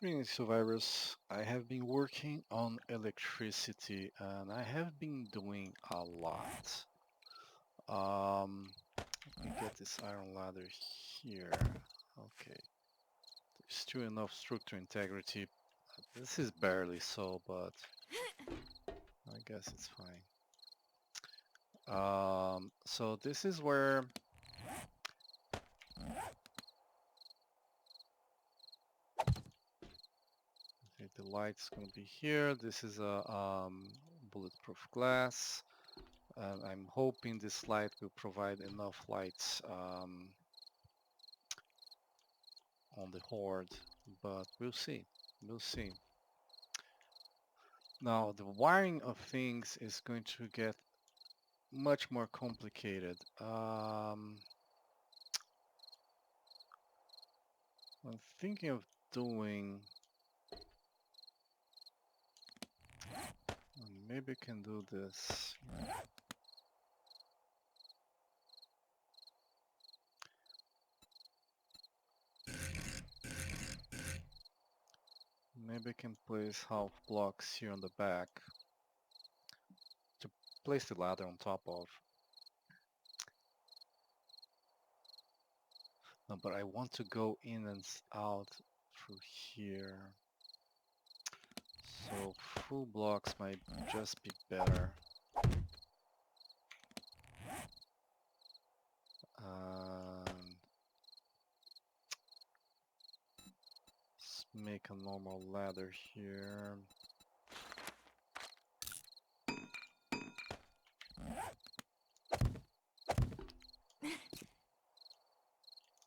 Greetings, survivors. I have been working on electricity and I have been doing a lot. Let me get this iron ladder here. Okay, there's still enough structure integrity. This is barely so, but I guess it's fine. So this is where okay, the light's gonna be here. This is a bulletproof glass. I'm hoping this light will provide enough light on the horde, but we'll see. We'll see. Now, the wiring of things is going to get much more complicated. I'm thinking of doing, maybe I can do this. Maybe I can place half blocks here on the back to place the ladder on top of. No, but I want to go in and out through here. So full blocks might just be better. Um, let's make a normal ladder here.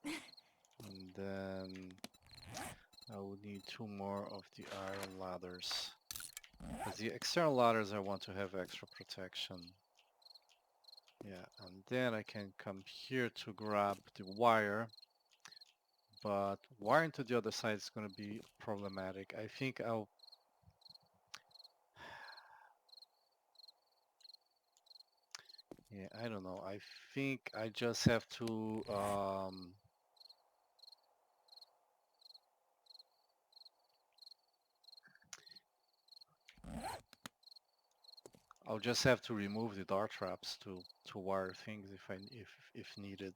And then I would need two more of the iron ladders. Because the external ladders I want to have extra protection. Yeah, and then I can come here to grab the wire. But wiring to the other side is going to be problematic. I think I'll... Yeah, I don't know. I think I just have to... I'll just have to remove the dart traps to wire things if needed.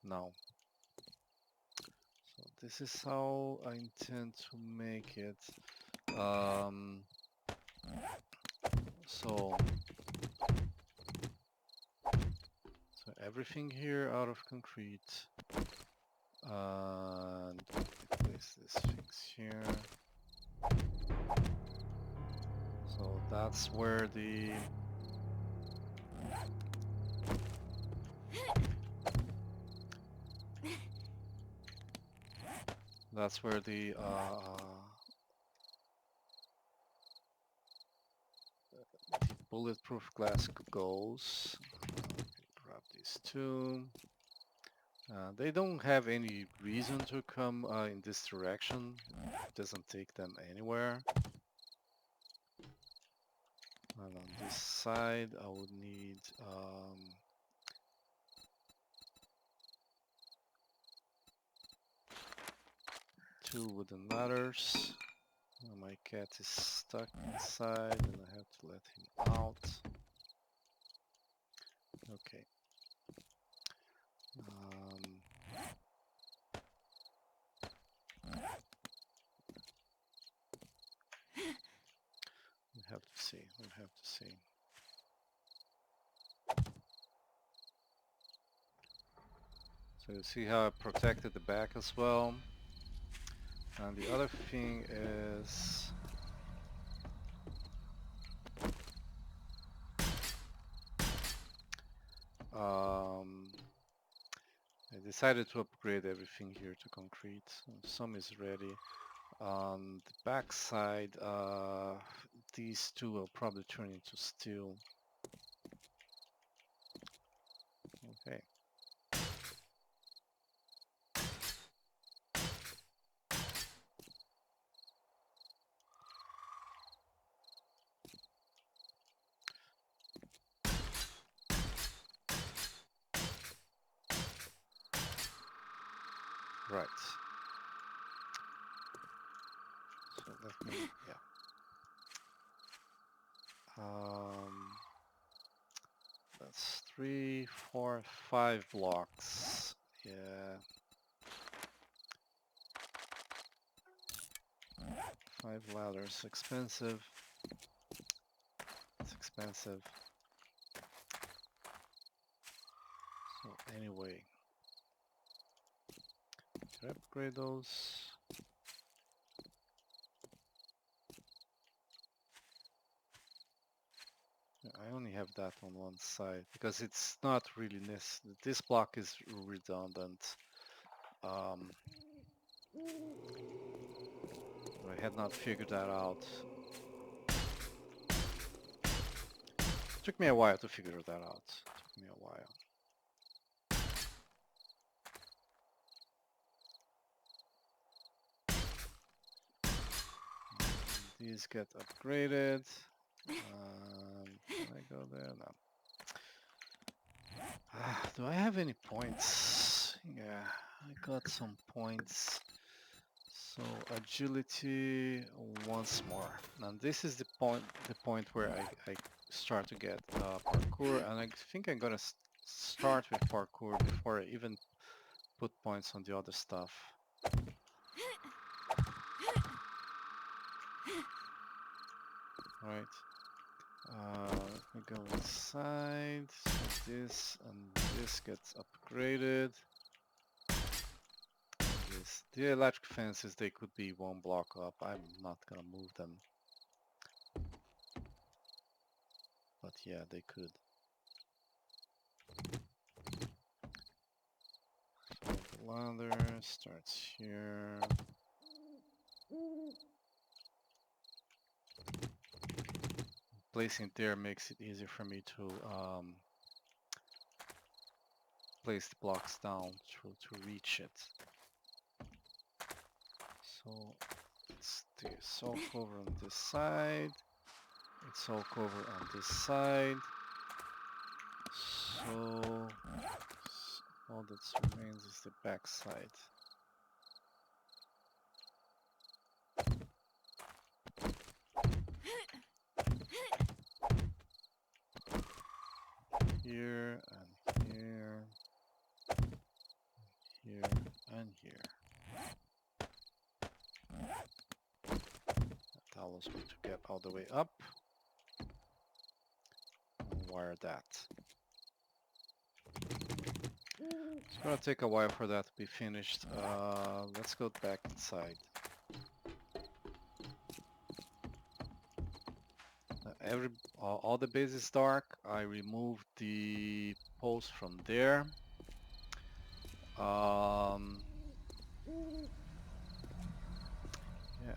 Now, so this is how I intend to make it. Um, so everything here out of concrete, and place these things here. So that's where the bulletproof glass goes. Grab these two. They don't have any reason to come in this direction. It doesn't take them anywhere. And on this side, I would need two wooden ladders. My cat is stuck inside and I have to let him out. Okay. We have to see. We have to see. So you see how I protected the back as well. And the other thing is I decided to upgrade everything here to concrete. Some is ready. On the back side, these two will probably turn into steel. Okay. Right. let me, yeah. That's 3, 4, 5 blocks. Yeah. 5 ladders. Expensive. It's expensive. So anyway. Can I upgrade those? Yeah, I only have that on one side because it's not really necessary. This block is redundant. I had not figured that out. Took me a while to figure that out. Took me a while. These get upgraded. Can I go there? No. Do I have any points? Yeah, I got some points. So agility once more. Now this is the point where I start to get parkour, and I think I'm gonna start with parkour before I even put points on the other stuff. Right. Let me go inside. So this and this gets upgraded. The electric fences, they could be one block up. I'm not gonna move them. But yeah, they could. So the ladder starts here. Placing it there makes it easier for me to place the blocks down to reach it. So it's this all cover on this side. It's all cover on this side. So all that remains is the back side. Here and here, here and here. That allows me to get all the way up and wire that. It's gonna take a while for that to be finished. Let's go back inside. All the base is dark. I removed the post from there. Yeah,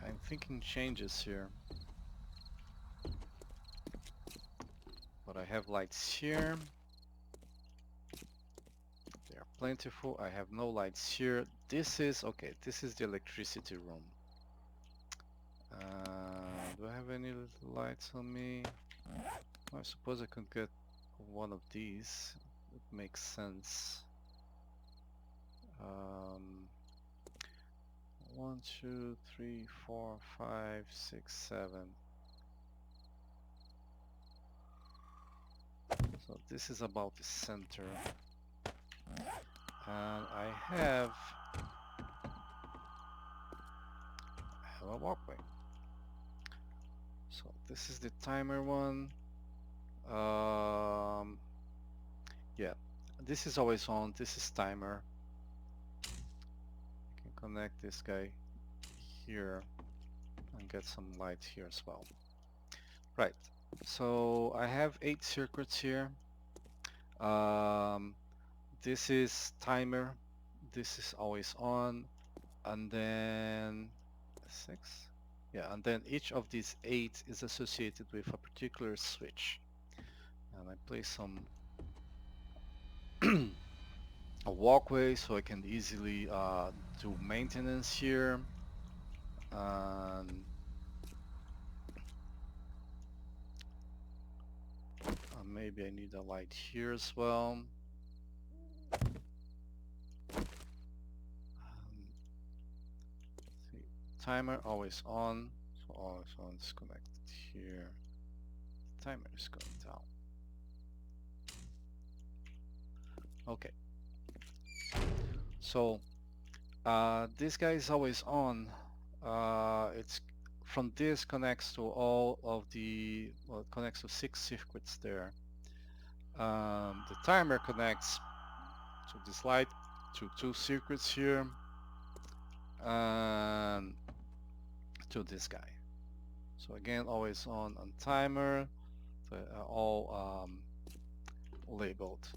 I'm thinking changes here. But I have lights here. They are plentiful. I have no lights here. This is, okay, this is the electricity room. Do I have any lights on me? I suppose I could get one of these. It makes sense. 1, 2, 3, 4, 5, 6, 7. So this is about the center. And I have a walkway. So this is the timer one. Yeah, this is always on. This is timer. I can connect this guy here and get some light here as well. Right. So I have 8 circuits here. This is timer. This is always on. And then 6. Yeah, and then each of these 8 is associated with a particular switch. And I place some a walkway so I can easily do maintenance here. And maybe I need a light here as well. See, timer always on, So all this one's connected here. Timer is going down. Okay. So this guy is always on. It's from this connects to all of the, well, it connects to 6 circuits there. The timer connects to this light, to 2 circuits here, and to this guy. So again, always on timer, all labeled.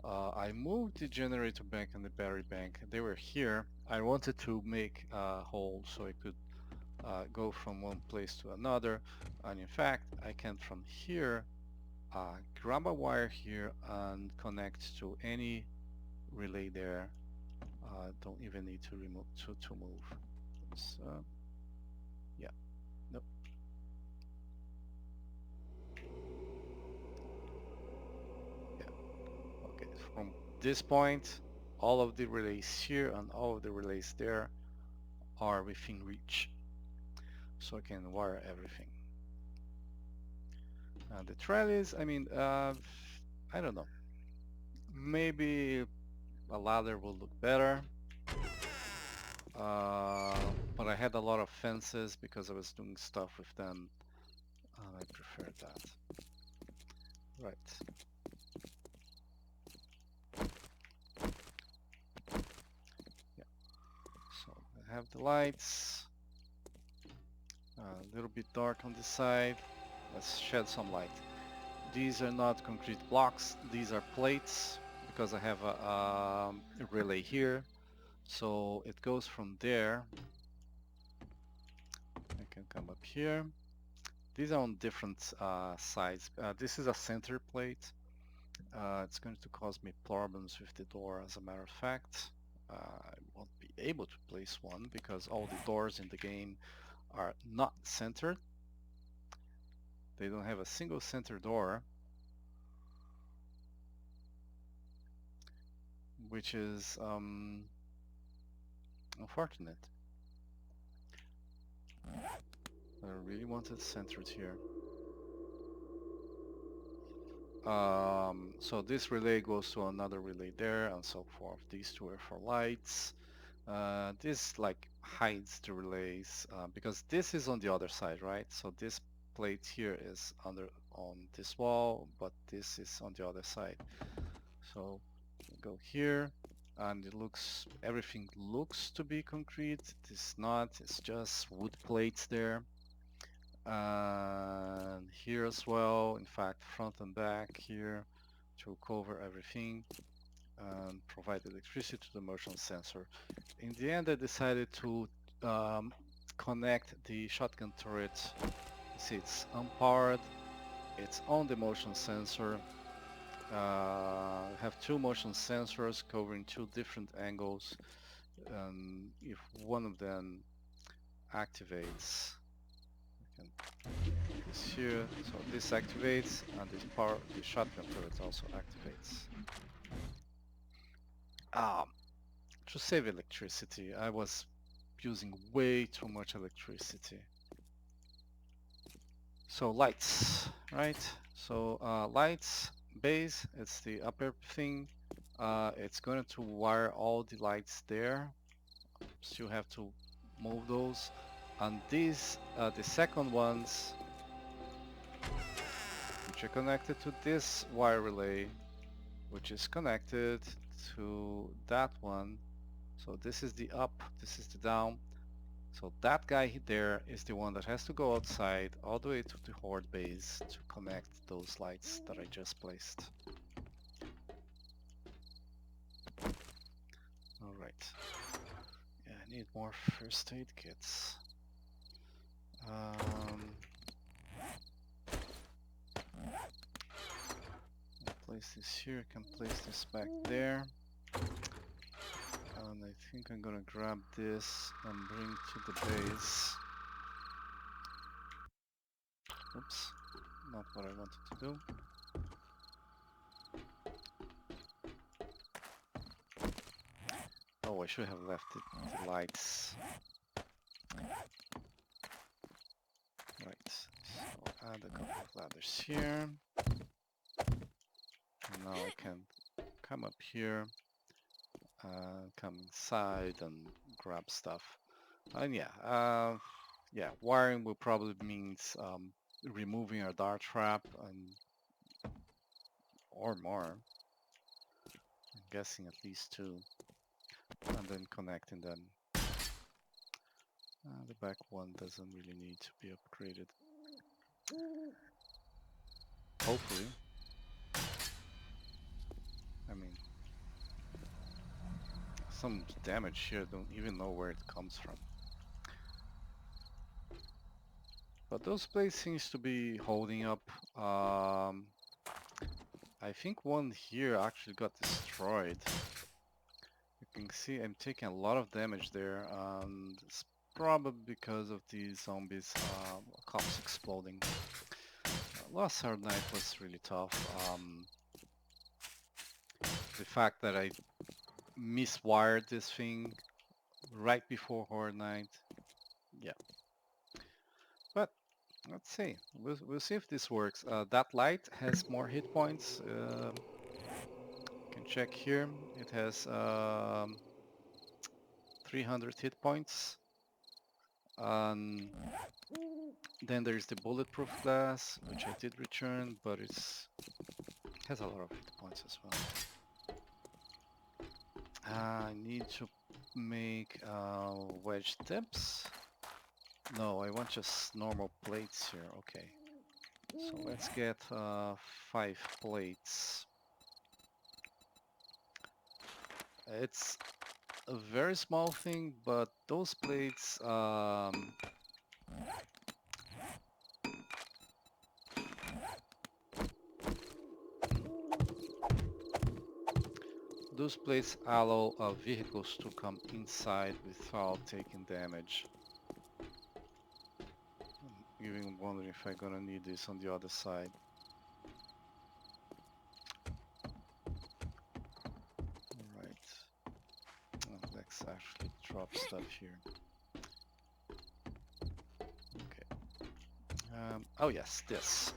I moved the generator bank and the battery bank. They were here. I wanted to make a hole so I could go from one place to another, and in fact I can from here grab a wire here and connect to any relay there. Don't even need to remove to move. So, yeah, nope. Yeah, okay. From this point, all of the relays here and all of the relays there are within reach, so I can wire everything. The trellis, I mean, I don't know. Maybe a ladder will look better. But I had a lot of fences because I was doing stuff with them. I prefer that. Right. Yeah. So I have the lights. A little bit dark on this side. Let's shed some light. These are not concrete blocks. These are plates because I have a relay here. So it goes from there. I can come up here. These are on different sides. This is a center plate. It's going to cause me problems with the door, as a matter of fact. I won't be able to place one because all the doors in the game are not centered. They don't have a single center door, which is unfortunate. I really want it centered here. So this relay goes to another relay there and so forth. These two are for lights. This like hides the relays because this is on the other side, right? So this plate here is on this wall, but this is on the other side. So go here, and everything looks to be concrete. It's not. It's just wood plates there. And here as well, in fact, front and back here to cover everything and provide electricity to the motion sensor. In the end, I decided to connect the shotgun turret. You see, it's unpowered, it's on the motion sensor. I have 2 motion sensors covering 2 different angles. If one of them activates, I can put this here, so this activates, and the shotgun turret also activates. To save electricity, I was using way too much electricity. So lights, right? So lights, base, it's the upper thing. It's going to wire all the lights there. So you have to move those. And these, the second ones, which are connected to this wire relay, which is connected to that one. So this is the up, this is the down. So that guy there is the one that has to go outside all the way to the horde base to connect those lights that I just placed. Alright. Yeah, I need more first aid kits. Place this here, can place this back there. And I think I'm gonna grab this and bring to the base. Oops, not what I wanted to do. Oh, I should have left the lights. Add a couple of ladders here. And now I can come up here, come inside and grab stuff. And yeah, wiring will probably means removing our dart trap and or more. I'm guessing at least two, and then connecting them. The back one doesn't really need to be upgraded. Hopefully. I mean, some damage here, don't even know where it comes from. But those plates seems to be holding up. I think one here actually got destroyed. You can see I'm taking a lot of damage there, and it's probably because of these zombies, cops exploding. Last Hard Night was really tough. The fact that I miswired this thing right before Horde Night, yeah. But let's see. We'll see if this works. That light has more hit points. Can check here. It has 300 hit points. Then there's the bulletproof glass, which I did return, but it has a lot of hit points as well. I need to make wedge tips. No, I want just normal plates here. Okay. So let's get 5 plates. It's a very small thing, but those plates allow vehicles to come inside without taking damage. I'm even wondering if I'm gonna need this on the other side. Alright. Let's actually drop stuff here. Okay. Oh yes, this.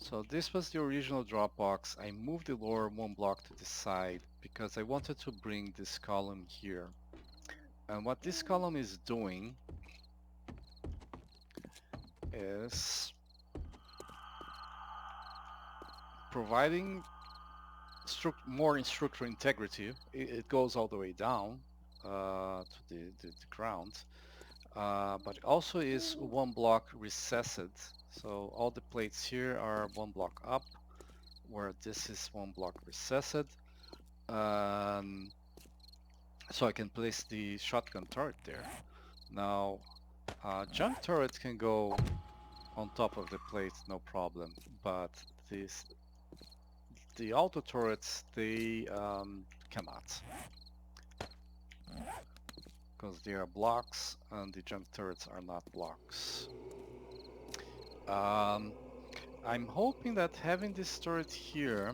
So this was the original drop box. I moved the lower one block to the side because I wanted to bring this column here. And what this column is doing is providing more structural integrity. It goes all the way down to the ground, but it also is one block recessed. So all the plates here are one block up, where this is one block recessed. So I can place the shotgun turret there. Now, junk turrets can go on top of the plate, no problem, but the auto turrets, they cannot, because they are blocks and the junk turrets are not blocks. I'm hoping that having this turret here,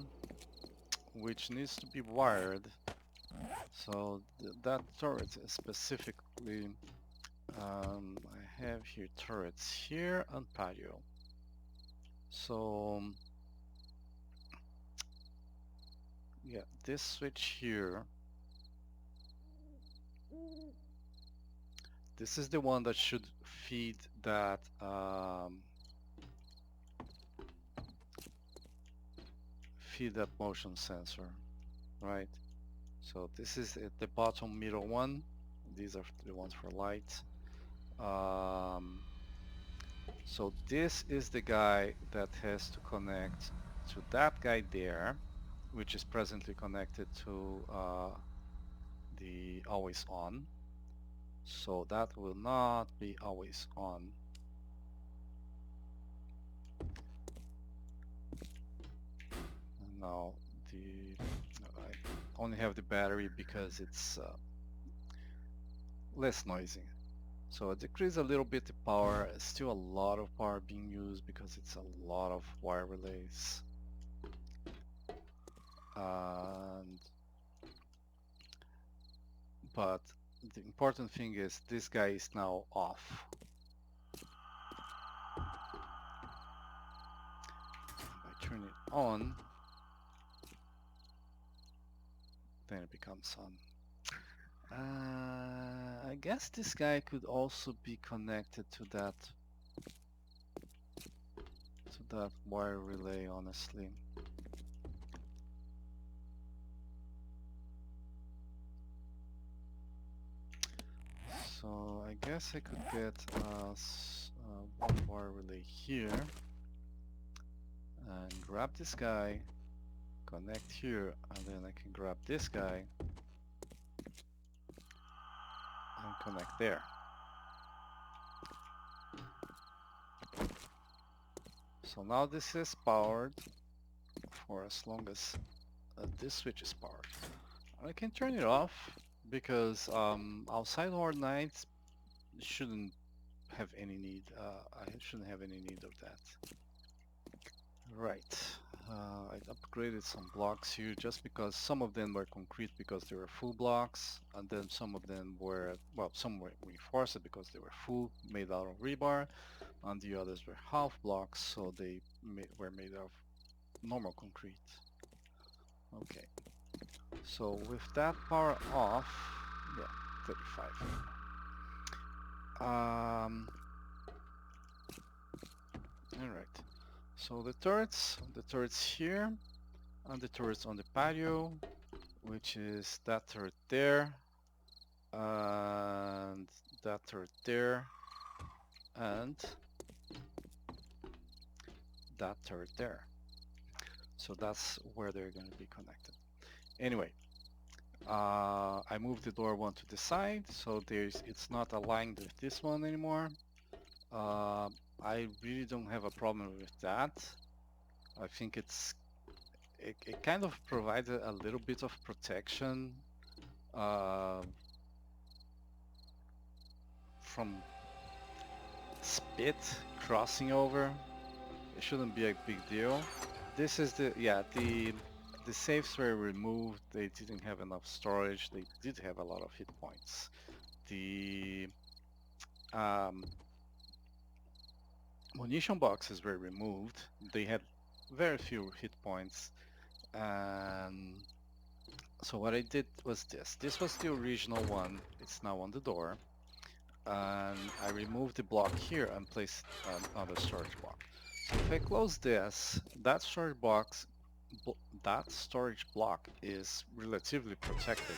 which needs to be wired, so that turret specifically, I have here turrets here and patio. So yeah, this switch here, this is the one that should feed that motion sensor, right? So this is at the bottom middle one. These are the ones for light. So this is the guy that has to connect to that guy there, which is presently connected to the always on. So that will not be always on. Now I only have the battery because it's less noisy. So I decrease a little bit the power. Still a lot of power being used because it's a lot of wire relays. But the important thing is this guy is now off. on, then it becomes on. I guess this guy could also be connected to that wire relay, honestly. So I guess I could get one wire relay here and grab this guy, connect here, and then I can grab this guy and connect there. So now this is powered for as long as this switch is powered. I can turn it off because outside Horde nights shouldn't have any need. I shouldn't have any need of that. Right. I upgraded some blocks here just because some of them were concrete because they were full blocks, and then some of them were, well, some were reinforced because they were full, made out of rebar, and the others were half blocks, so they were made of normal concrete. Okay. So with that power off, yeah, 35. Alright. So the turrets here, and the turrets on the patio, which is that turret there, and that turret there, and that turret there. So that's where they're going to be connected. Anyway, I moved the door one to the side, so it's not aligned with this one anymore. I really don't have a problem with that. I think it kind of provides a little bit of protection from spit crossing over. It shouldn't be a big deal. This is the safes were removed. They didn't have enough storage. They did have a lot of hit points. The munition boxes were removed. They had very few hit points, and so what I did was this. This was the original one. It's now on the door, and I removed the block here and placed another storage block. So if I close this, that storage box, that storage block is relatively protected.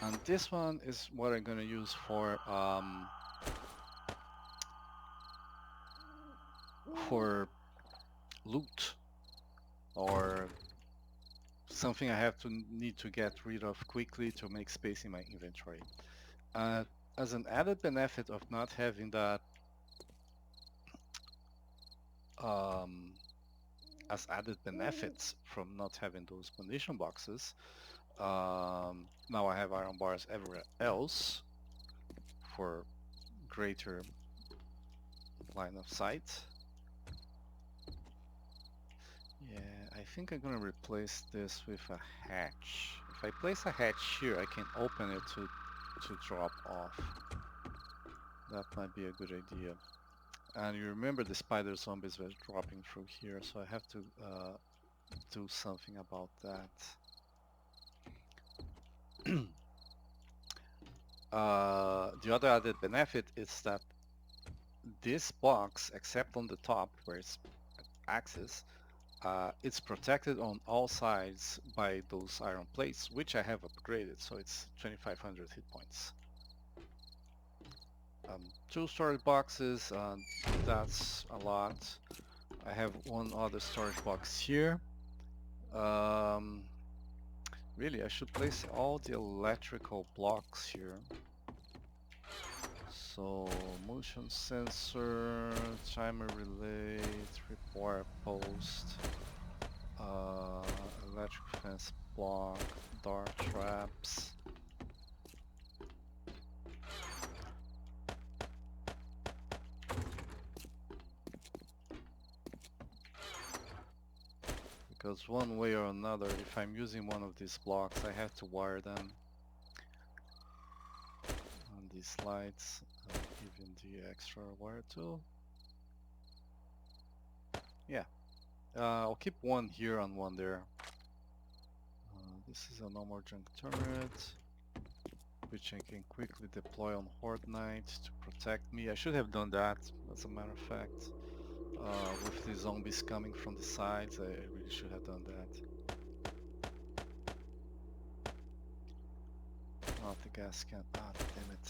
And this one is what I'm going to use for loot or something I have to need to get rid of quickly to make space in my inventory. As an added benefit of not having that, um, as added benefits from not having those munition boxes, now I have iron bars everywhere else for greater line of sight. Yeah, I think I'm gonna replace this with a hatch. If I place a hatch here, I can open it to drop off. That might be a good idea. And you remember the spider zombies were dropping through here, so I have to do something about that. The other added benefit is that this box, except on the top where it's axis, it's protected on all sides by those iron plates, which I have upgraded, so it's 2500 hit points. 2 storage boxes, that's a lot. I have one other storage box here. Really, I should place all the electrical blocks here. So, motion sensor, timer relay, tripwire post, electric fence block, dart traps. Because one way or another, if I'm using one of these blocks, I have to wire them on these lights, even the extra wire tool. Yeah, I'll keep one here and one there. This is a no more junk turret, which I can quickly deploy on Horde Knight to protect me. I should have done that, as a matter of fact. With the zombies coming from the sides, I really should have done that. Oh, the gas can. Ah, damn it.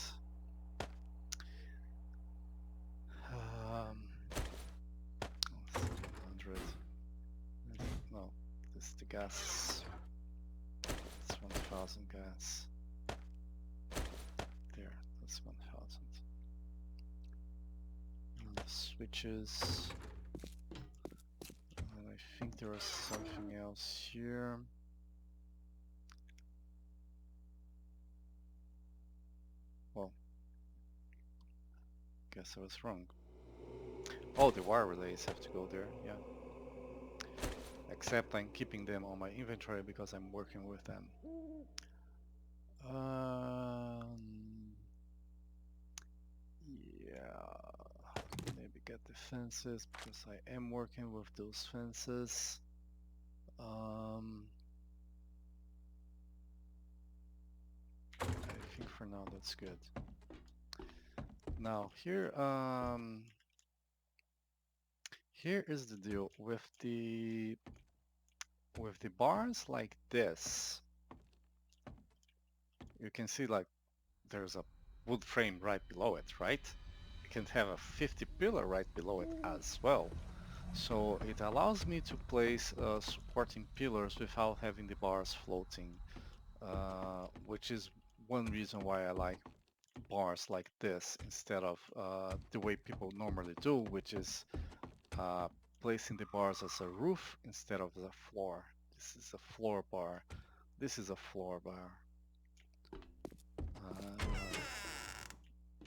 700. No, this is the gas. It's 1000 gas. There, that's 1000. And the switches. And I think there is something else here. Well, guess I was wrong. Oh, the wire relays have to go there, yeah. Except I'm keeping them on my inventory because I'm working with them. Yeah, maybe get the fences because I am working with those fences. I think for now that's good. Now here, here is the deal with the bars like this. You can see like there's a wood frame right below it, right? You can have a 50 pillar right below it as well. So it allows me to place supporting pillars without having the bars floating, which is one reason why I like bars like this instead of the way people normally do, which is placing the bars as a roof instead of the floor. This is a floor bar. This is a floor bar.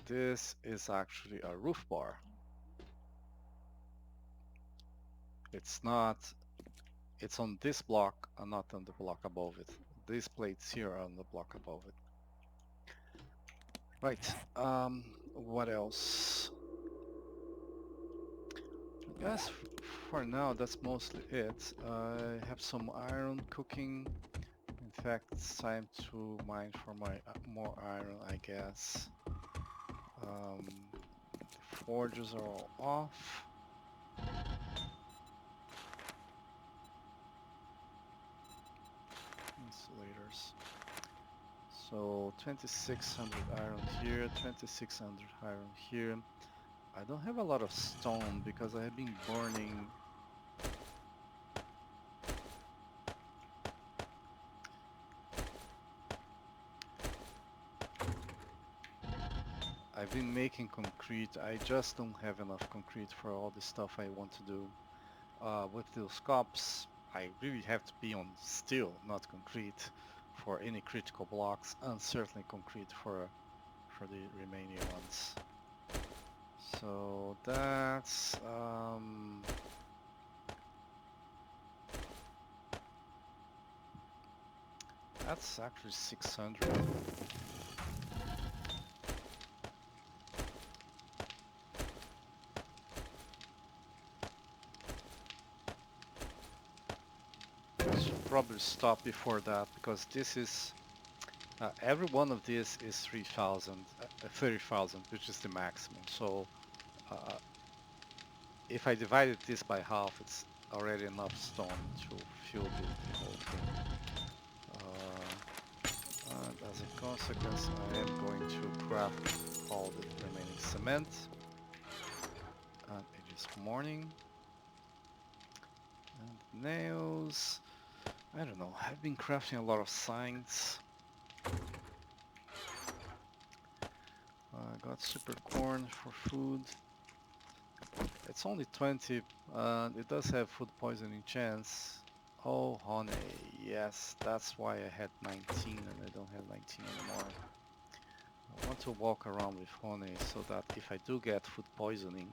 This is actually a roof bar. It's not, it's on this block and not on the block above it. These plates here are on the block above it. Right, what else? I guess for now that's mostly it. I have some iron cooking. In fact, it's time to mine for my more iron, I guess. The forges are all off. Insulators. So 2600 iron here, 2600 iron here. I don't have a lot of stone because I have been burning. I've been making concrete. I just don't have enough concrete for all the stuff I want to do. With those cops, I really have to be on steel, not concrete, for any critical blocks, and certainly concrete for the remaining ones. So that's actually 600. Should probably stop before that because this is every one of these is 3,000, 30,000, which is the maximum. So uh, if I divided this by half, it's already enough stone to fuel the whole thing. And as a consequence, I am going to craft all the remaining cement. And it is morning. And nails. I don't know, I've been crafting a lot of signs. Got super corn for food. It's only 20, and it does have food poisoning chance. Oh, honey, yes, that's why I had 19 and I don't have 19 anymore. I want to walk around with honey so that if I do get food poisoning,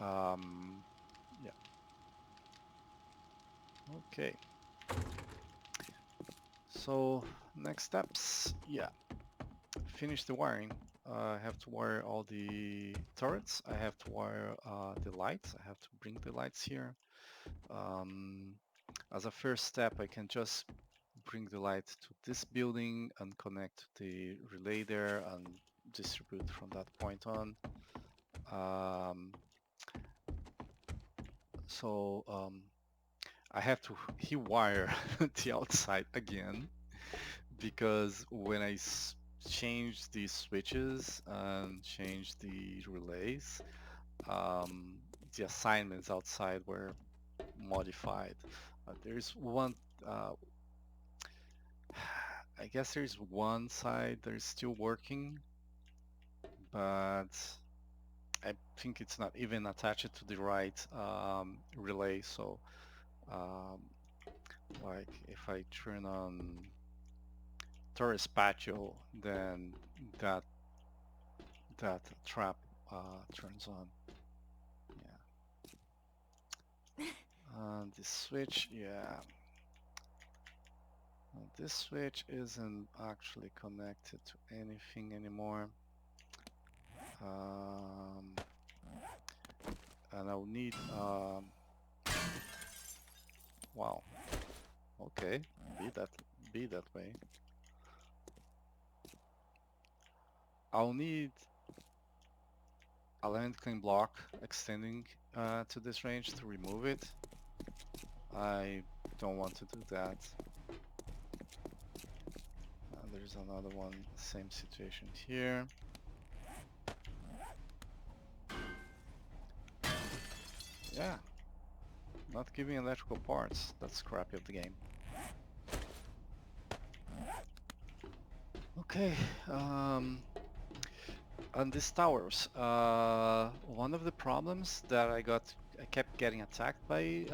yeah. Okay. So, next steps, yeah. Finish the wiring. I have to wire all the turrets. I have to wire the lights. I have to bring the lights here. As a first step, I can just bring the light to this building and connect the relay there and distribute from that point on. I have to wire the outside again because when I change these switches and change the relays, um, the assignments outside were modified. There's one, uh, I guess there's one side that is still working, but I think it's not even attached to the right relay. So, um, like if I turn on Torres Patio, then that trap turns on. Yeah. This switch, yeah. This switch isn't actually connected to anything anymore. And I'll need, wow, okay, be that way. I'll need a land clean block extending to this range to remove it. I don't want to do that. There's another one, same situation here. Yeah, not giving electrical parts. That's crappy of the game. Okay, on these towers, one of the problems that I kept getting attacked by,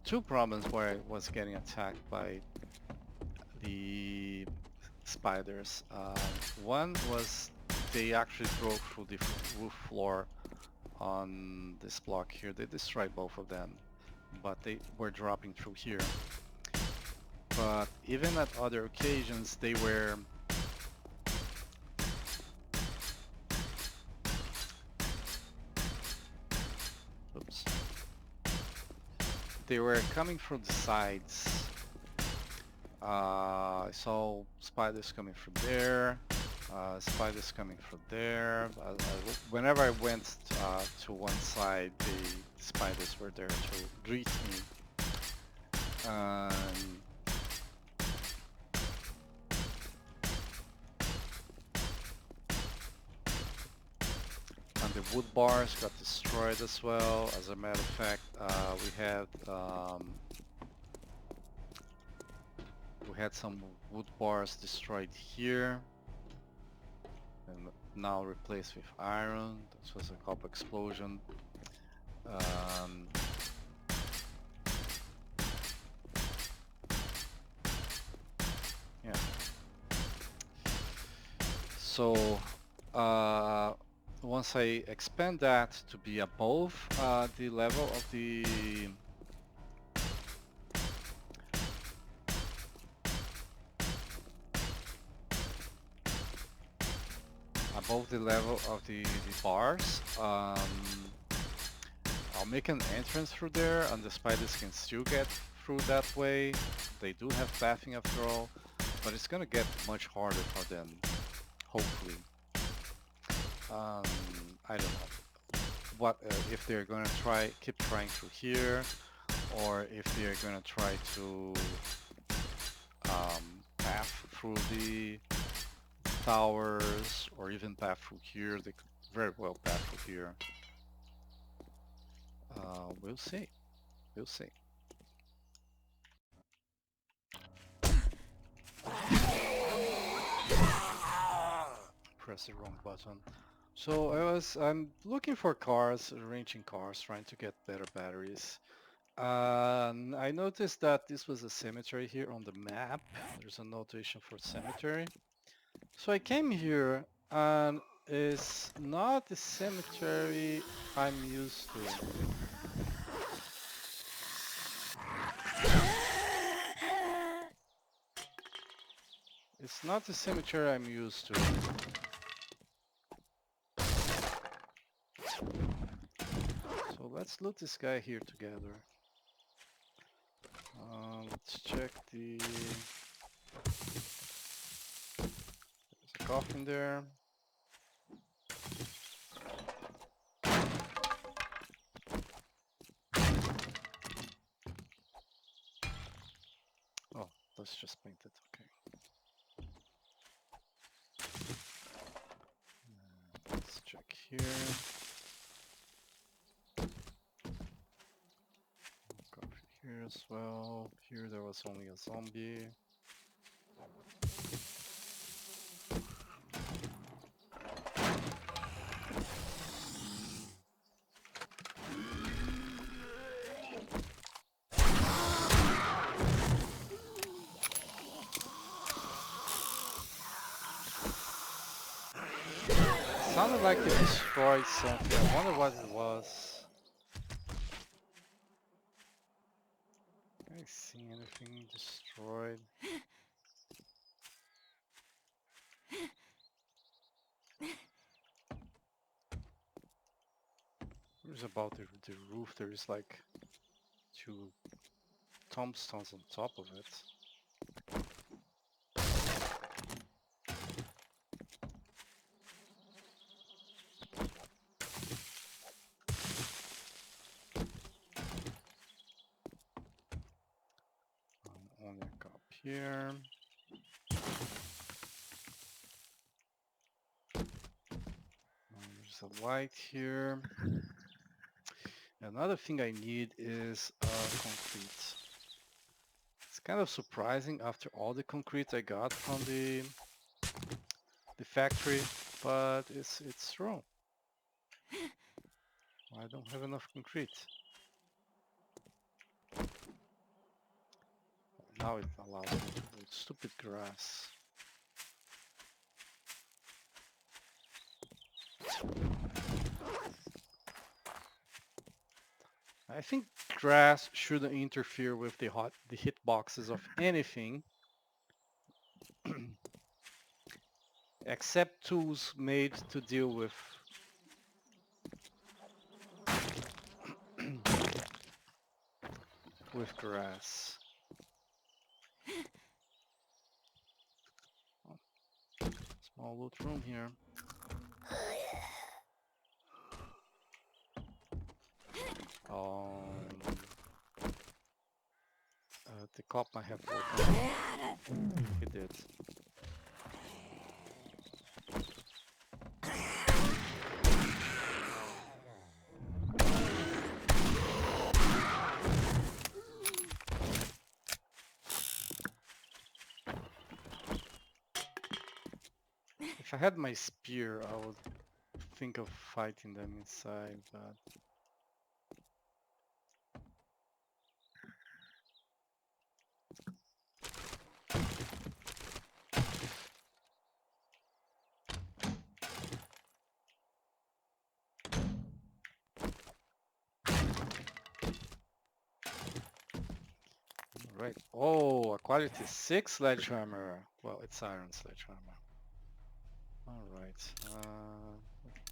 two problems where I was getting attacked by the spiders. One was they actually broke through the roof floor on this block here. They destroyed both of them, but they were dropping through here. But even at other occasions, they were coming from the sides. I saw spiders coming from there, spiders coming from there. Whenever I went to one side, the spiders were there to greet me. And the wood bars got destroyed as well. As a matter of fact, we had some wood bars destroyed here and now replaced with iron. This was a copper explosion. Yeah. So once I expand that to be above the level of the bars, I'll make an entrance through there and the spiders can still get through that way. They do have pathing after all, but it's gonna get much harder for them, hopefully. I don't know what if they're gonna keep trying through here, or if they're gonna try to path through the towers, or even path through here. They could very well path through here. We'll see. We'll see. Press the wrong button. So I'm looking for cars, arranging cars, trying to get better batteries. I noticed that this was a cemetery here on the map. There's a notation for cemetery. So I came here and it's not the cemetery I'm used to. It's not the cemetery I'm used to. let's loot this guy here together. Let's check the... There's a coffin there. Oh, let's just paint it, okay. Let's check here. Coffee here as well. Here there was only a zombie. Sounded like they destroyed something. I wonder what it was. Can I see anything destroyed? Here's about the roof. There is like 2 tombstones on top of it. Only a cup here. There's a light here. Another thing I need is concrete. It's kind of surprising after all the concrete I got from the factory, but it's true. I don't have enough concrete. Now it allows me to do stupid grass. I think grass shouldn't interfere with the hitboxes of anything except tools made to deal with grass. Oh, small loot room here. The cop might have broken. He did. If I had my spear, I would think of fighting them inside, but... Right. Oh, a quality 6 sledgehammer. Well, it's iron sledgehammer. Alright.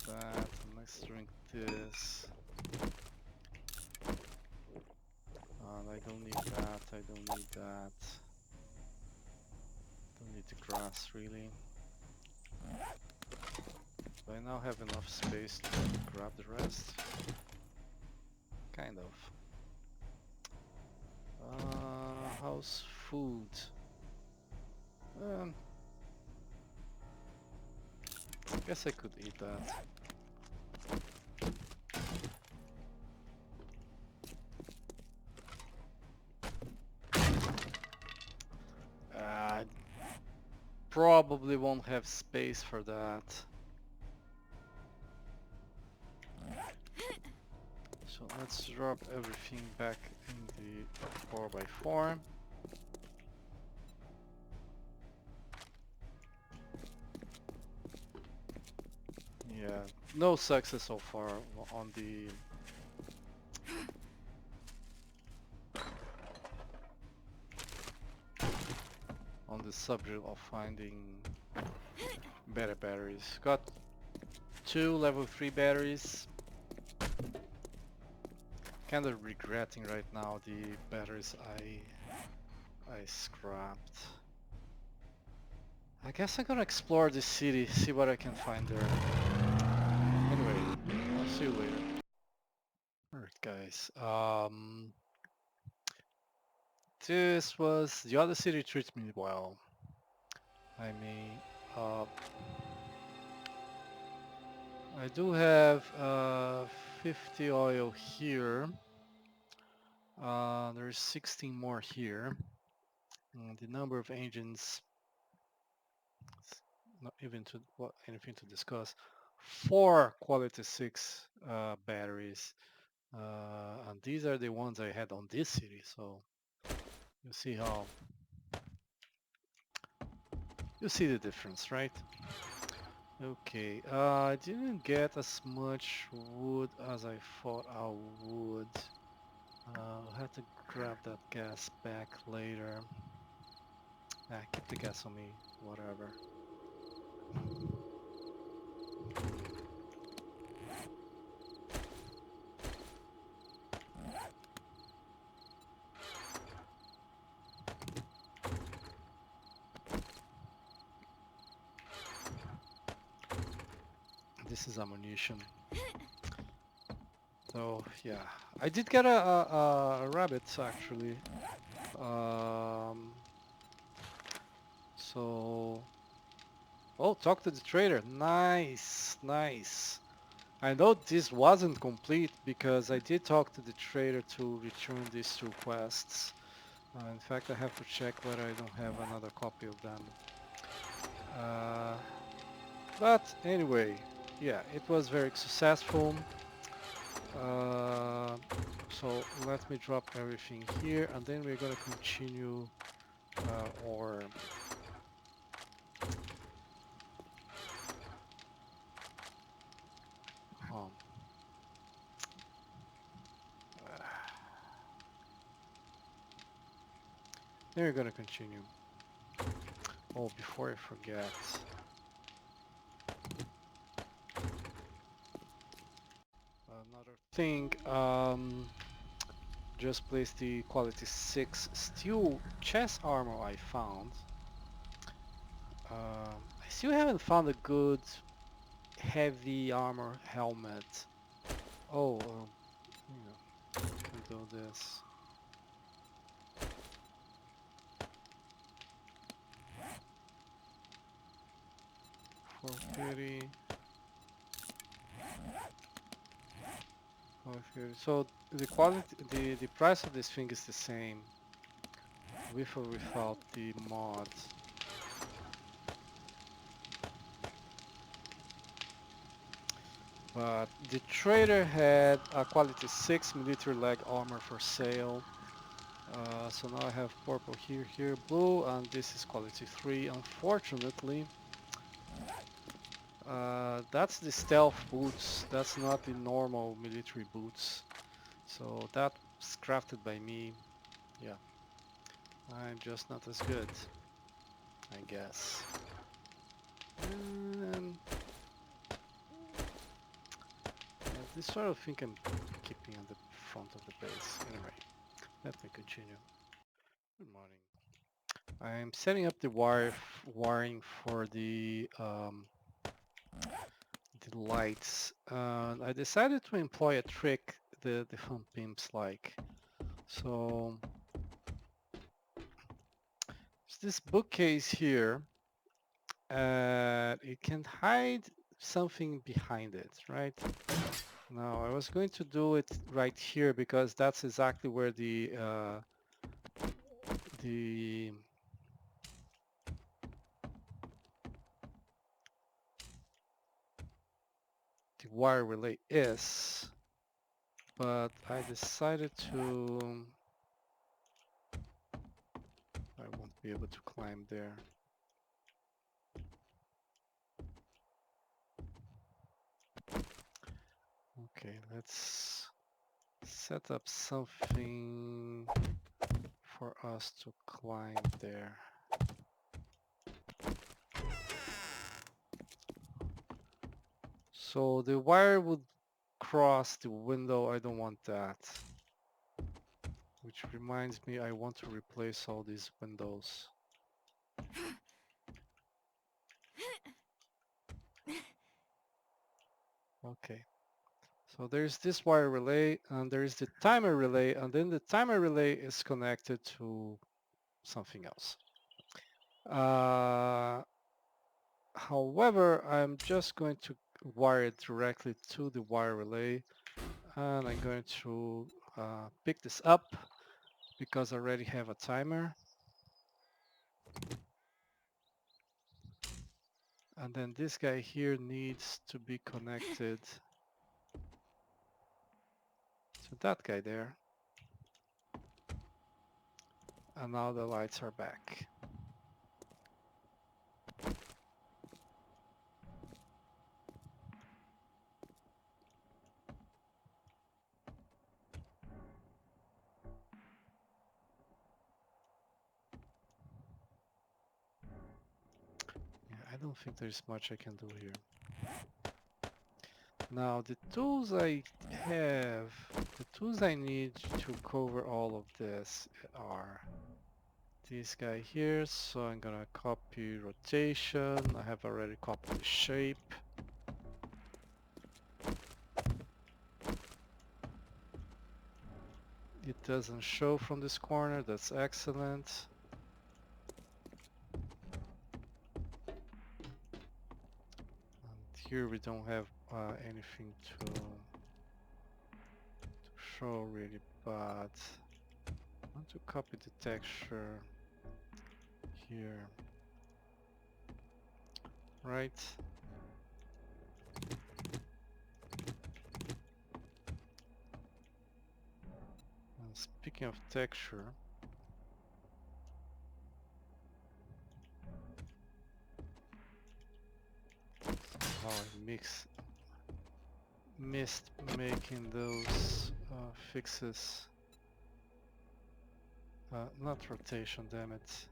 That. Let's drink this. I don't need that. I don't need that. Don't need the grass, really. Do I now have enough space to grab the rest? Kind of. How's food? Guess I could eat that. Probably won't have space for that. So let's drop everything back in the 4x4. Yeah, no success so far on the subject of finding better batteries. Got 2 level 3 batteries. Kind of regretting right now the batteries I scrapped. I guess I'm gonna explore the city, see what I can find there. Anyway, I'll see you later. Alright guys, this was, the other city treats me well. I mean, uh, I do have 50 oil here. There's 16 more here. The number of engines, not even to anything to discuss. 4 quality 6 batteries, and these are the ones I had on this city. So you see how you see the difference, right? Okay, I didn't get as much wood as I thought I would. I'll have to grab that gas back later. Keep the gas on me, whatever. This is ammunition. So yeah, I did get a rabbit actually. Um, so, oh, talk to the trader. Nice, nice. I know this wasn't complete because I did talk to the trader to return these 2 quests. In fact, I have to check whether I don't have another copy of them. Uh, but anyway, yeah, it was very successful. Uh, so let me drop everything here and then we're gonna continue our home. Then we're gonna continue. Oh, before I forget, another thing, just placed the quality 6 steel chest armor I found. I still haven't found a good heavy armor helmet. Oh, you know, can do this. 430. 430. So the quality, the price of this thing is the same, with or without the mod. But the trader had a quality 6 military leg armor for sale. So now I have purple here, here blue, and this is quality 3. Unfortunately, that's the stealth boots. That's not the normal military boots. So that's crafted by me. Yeah, I'm just not as good, I guess. And yeah, this sort of thing I'm keeping on the front of the base. Anyway, let me continue. Good morning. I'm setting up the wiring for the lights. I decided to employ a trick the fun pimps like. So it's this bookcase here. It can hide something behind it, right? Now I was going to do it right here because that's exactly where the the wire relay is, but I decided to, I won't be able to climb there. Okay, let's set up something for us to climb there. So the wire would cross the window. I don't want that. Which reminds me, I want to replace all these windows. Okay. So there's this wire relay, and there's the timer relay, and then the timer relay is connected to something else. However, I'm just going to wire it directly to the wire relay, and I'm going to pick this up because I already have a timer. And then this guy here needs to be connected to that guy there. And now the lights are back. Yeah, I don't think there's much I can do here. Now the tools I have, the tools I need to cover all of this are this guy here, so I'm gonna copy rotation. I have already copied the shape. It doesn't show from this corner, that's excellent. And here we don't have anything to show really, but I want to copy the texture here, right? And speaking of texture, somehow I missed making those fixes. Not rotation, damn it.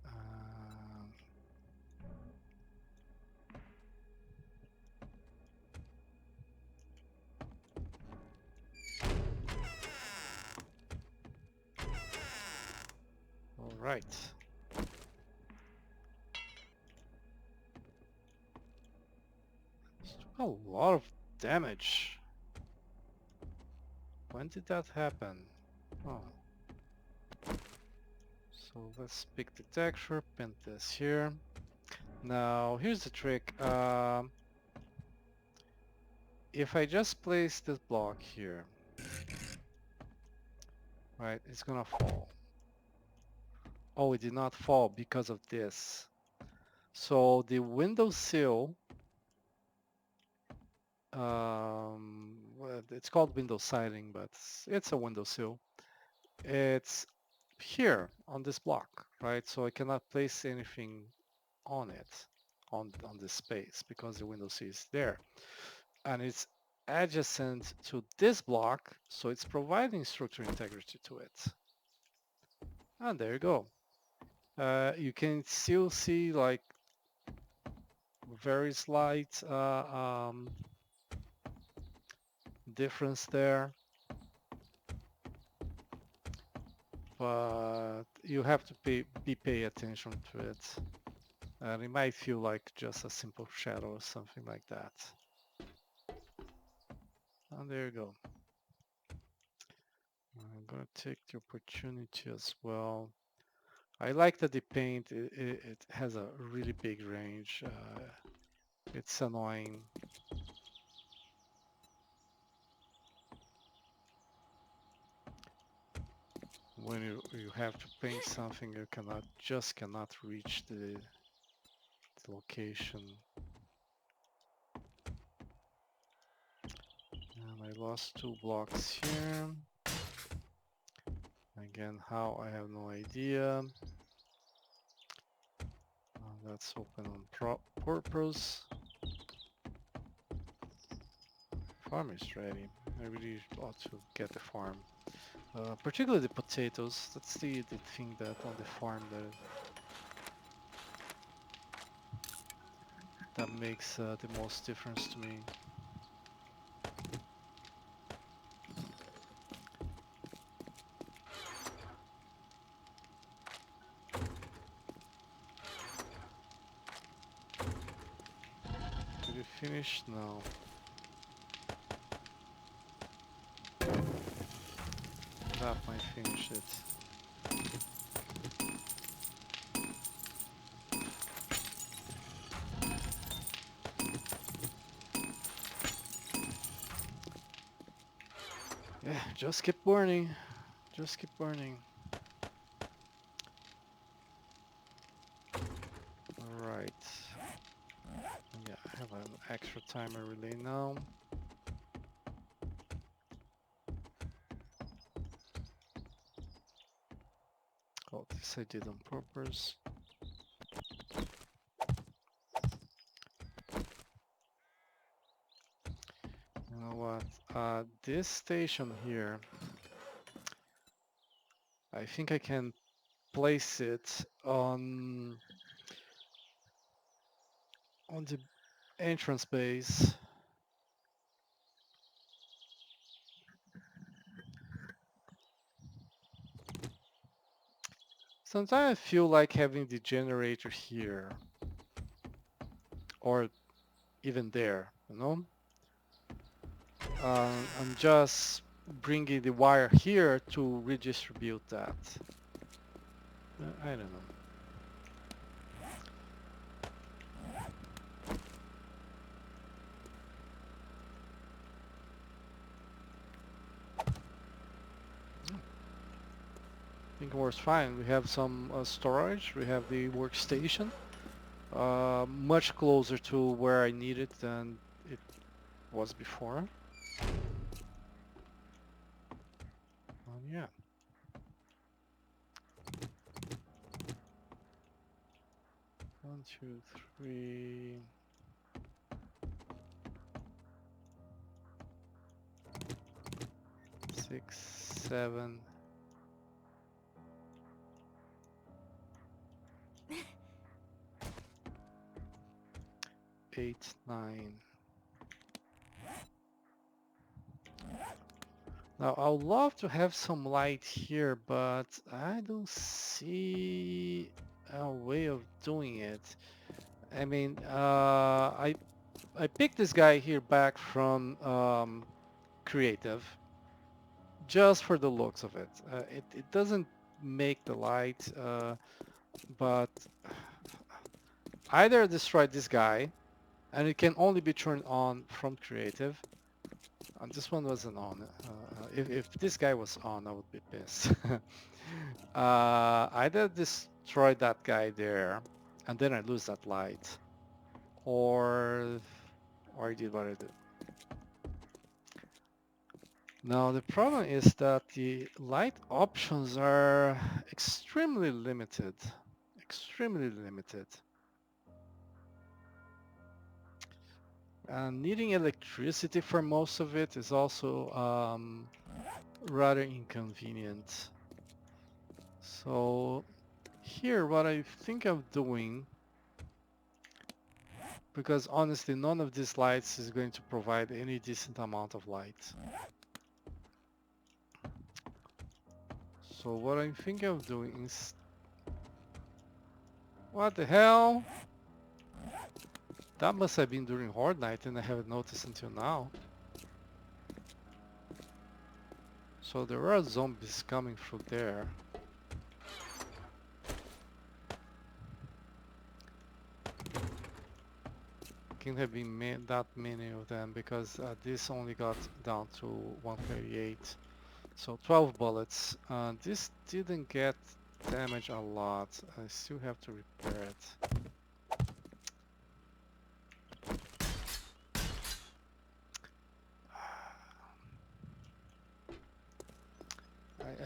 Um, all right. A lot of damage. When did that happen? Oh. So let's pick the texture, pin this here. Now here's the trick. If I just place this block here, right, it's gonna fall. Oh, it did not fall because of this. So the windowsill, well, it's called window siding, but it's a windowsill. It's here on this block, right? So I cannot place anything on it, on this space, because the windowsill is there. And it's adjacent to this block, so it's providing structure integrity to it. And there you go. You can still see like very slight difference there, but you have to pay attention to it. And it might feel like just a simple shadow or something like that. And there you go. I'm gonna take the opportunity as well. I like that the paint, it has a really big range. It's annoying. When you have to paint something, you cannot reach the location. And I lost 2 blocks here. Again, how, I have no idea. That's open on purpose. Farm is ready. I really ought to get the farm. Particularly the potatoes. That's the thing that on the farm that makes the most difference to me. Did you finish? No. That might finish it. Yeah, just keep burning. Just keep burning. Alright. Yeah, I have an extra timer relay now. Oh, this I did on purpose. You know what? This station here, I think I can place it on the entrance base. Sometimes I feel like having the generator here, or even there, you know? I'm just bringing the wire here to redistribute that. I don't know. I think it works fine. We have some storage. We have the workstation. Much closer to where I need it than it was before. Yeah. One, two, three. 6, 7. 8, 9. Now, I would love to have some light here, but I don't see a way of doing it. I mean, I picked this guy here back from creative just for the looks of it. It doesn't make the light, but either destroy this guy, and it can only be turned on from creative. This one wasn't on. If this guy was on, I would be pissed. Either destroy that guy there, and then I lose that light, or I did what I did. Now the problem is that the light options are extremely limited. Extremely limited. And needing electricity for most of it is also rather inconvenient. So here what I think of doing, because honestly none of these lights is going to provide any decent amount of light. So what I'm thinking of doing is... What the hell? That must have been during Horde Night and I haven't noticed until now. So there are zombies coming through there. Can't have been that many of them because this only got down to 138. So 12 bullets. This didn't get damaged a lot. I still have to repair it.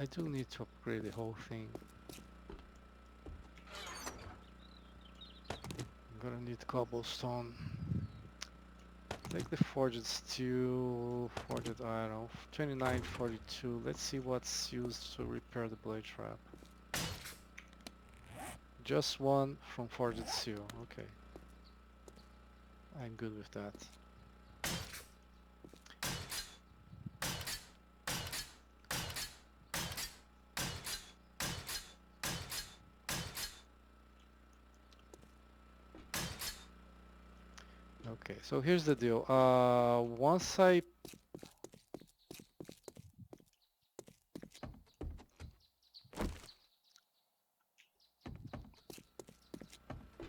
I do need to upgrade the whole thing. I'm gonna need cobblestone. Take the forged steel, forged iron, 2942. Let's see what's used to repair the blade trap. Just one from forged steel, okay. I'm good with that. Okay, so here's the deal. Once I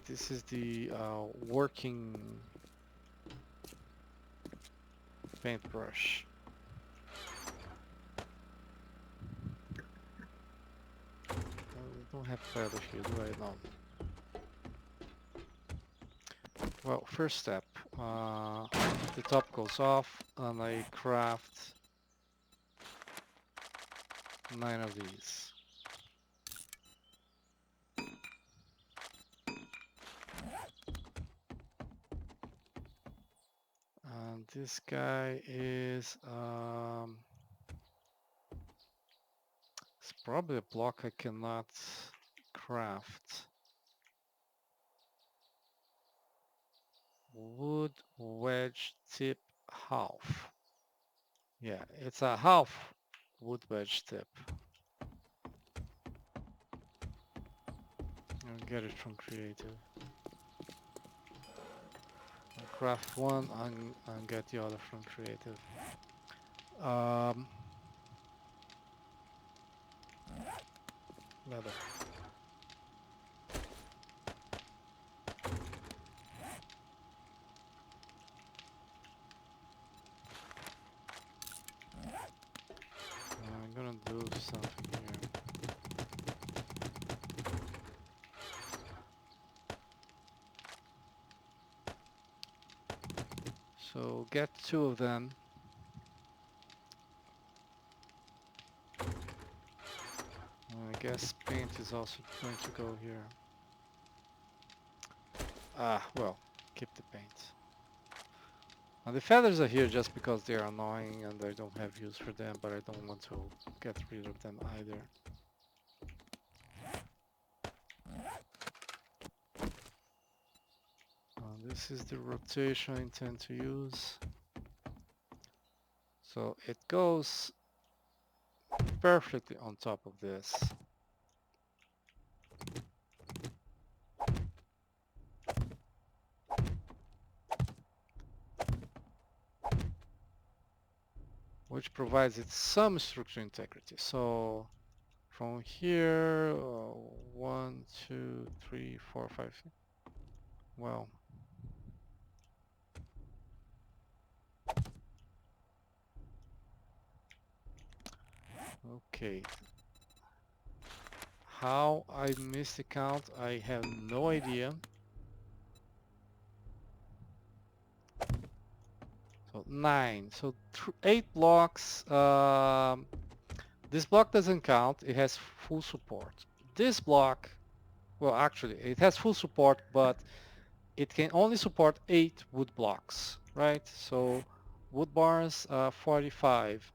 this is the working paintbrush. I don't have feather here, do I? No. Well, first step, the top goes off and I craft 9 of these. And this guy is, it's probably a block I cannot craft. Wood wedge tip half. Yeah, it's a half wood wedge tip. I'll get it from creative. I'll craft one and get the other from creative. Leather. I'm gonna do something here. So get 2 of them. I guess paint is also going to go here. Well, keep the paint. Now the feathers are here just because they are annoying and I don't have use for them, but I don't want to get rid of them either. This is the rotation I intend to use. So it goes perfectly on top of this. Which provides it some structural integrity. So from here, 1, 2, 3, 4, 5. Well, okay. How I missed the count, I have no idea. So 9. So 8 blocks. This block doesn't count. It has full support. This block, well, actually, it has full support, but it can only support 8 wood blocks, right? So wood bars, 45.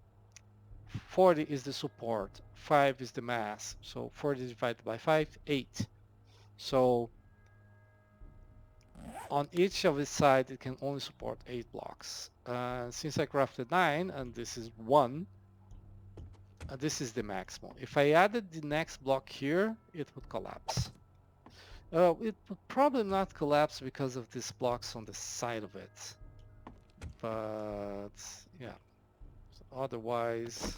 40 is the support, 5 is the mass. So 40 divided by 5, 8. So on each of its side, it can only support 8 blocks. Since I crafted 9, and this is 1, this is the maximum. If I added the next block here, it would collapse. It would probably not collapse because of these blocks on the side of it. But yeah, otherwise...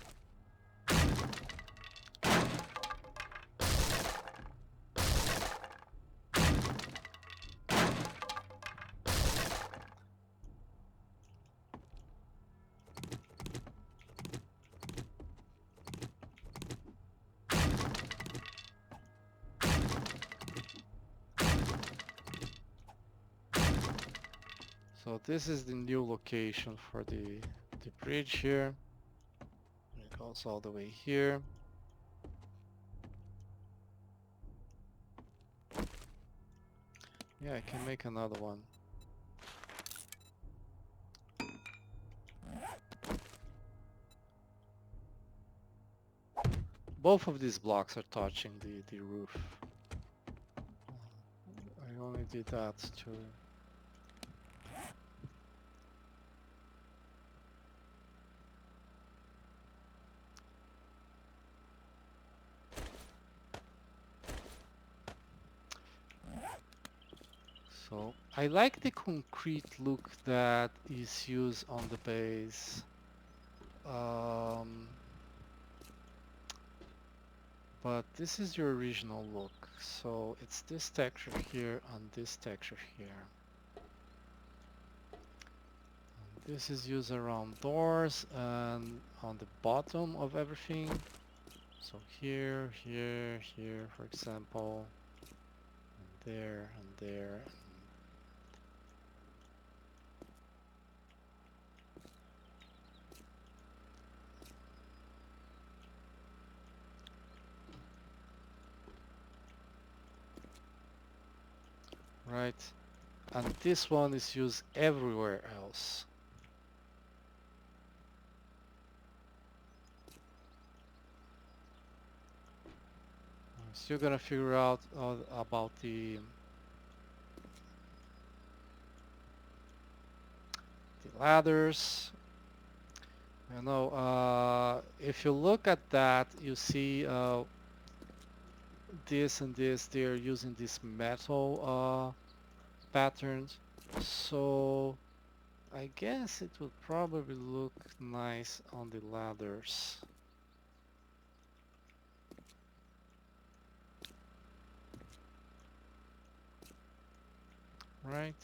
So this is the new location for the bridge here. It goes all the way here. Yeah, I can make another one. Both of these blocks are touching the roof. I only did that to So I like the concrete look that is used on the base. But this is your original look. So it's this texture here and this texture here. And this is used around doors and on the bottom of everything. So here, here, here, for example, and there, and there. Right? And this one is used everywhere else. So you're gonna figure out about the ladders. You know, if you look at that, you see this and this. They're using this metal patterns. So I guess it would probably look nice on the ladders. Right?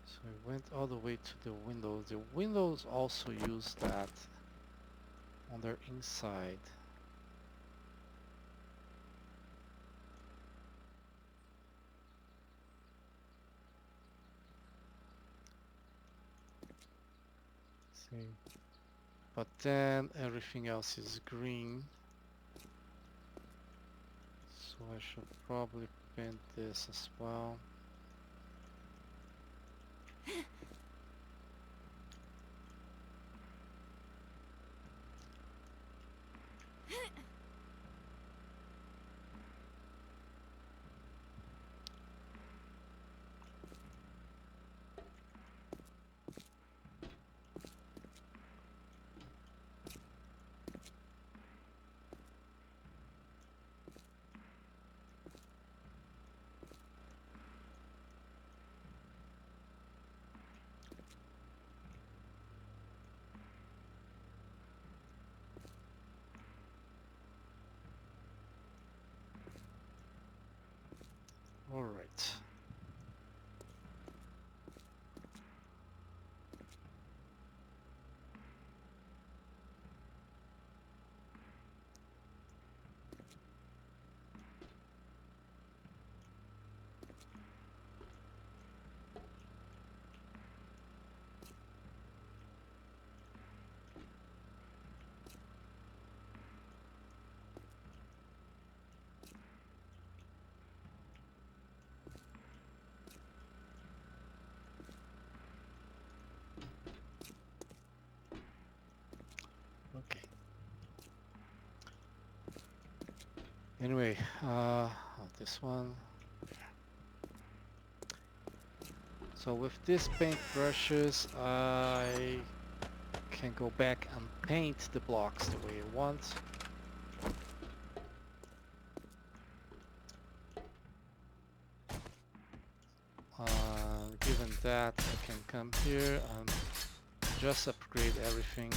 So I went all the way to the windows. The windows also use that on their inside. See, but then everything else is green. So I should probably paint this as well. All right. Okay. Anyway, this one. So with these paint brushes, I can go back and paint the blocks the way I want. Given that, I can come here and just upgrade everything.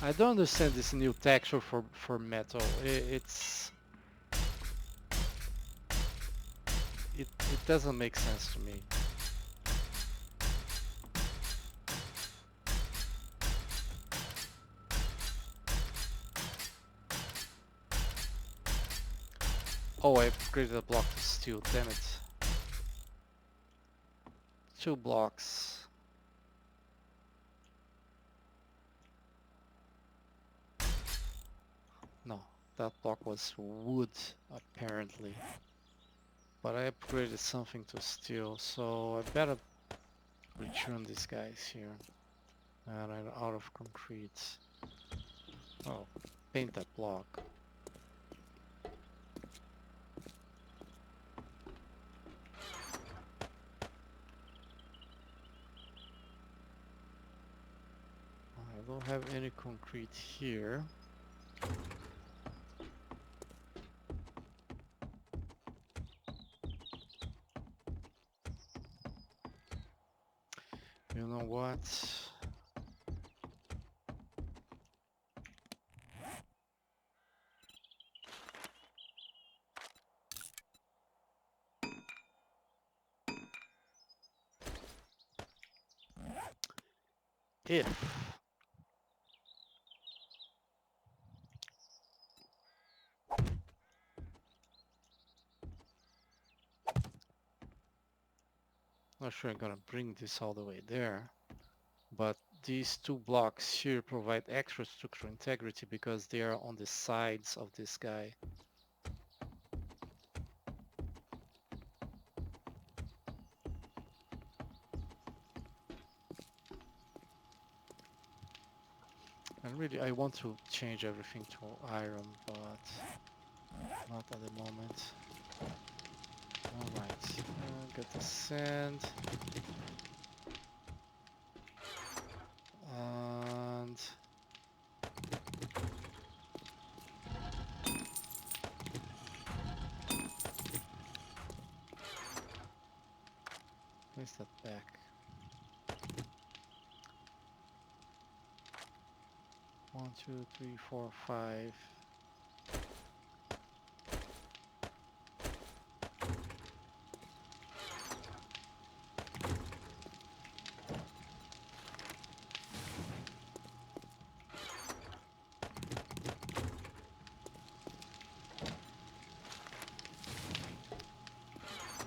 I don't understand this new texture for metal. It doesn't make sense to me. Oh, I upgraded a block to steel, damn it. 2 blocks. No, that block was wood, apparently. But I upgraded something to steel, so I better return these guys here. And I'm out of concrete. Oh, paint that block. I don't have any concrete here. You know what? If not sure I'm gonna bring this all the way there, but these 2 blocks here provide extra structural integrity because they are on the sides of this guy. And really I want to change everything to iron, but not at the moment. Alright, get the sand. And place that back. 1, 2, 3, 4, 5.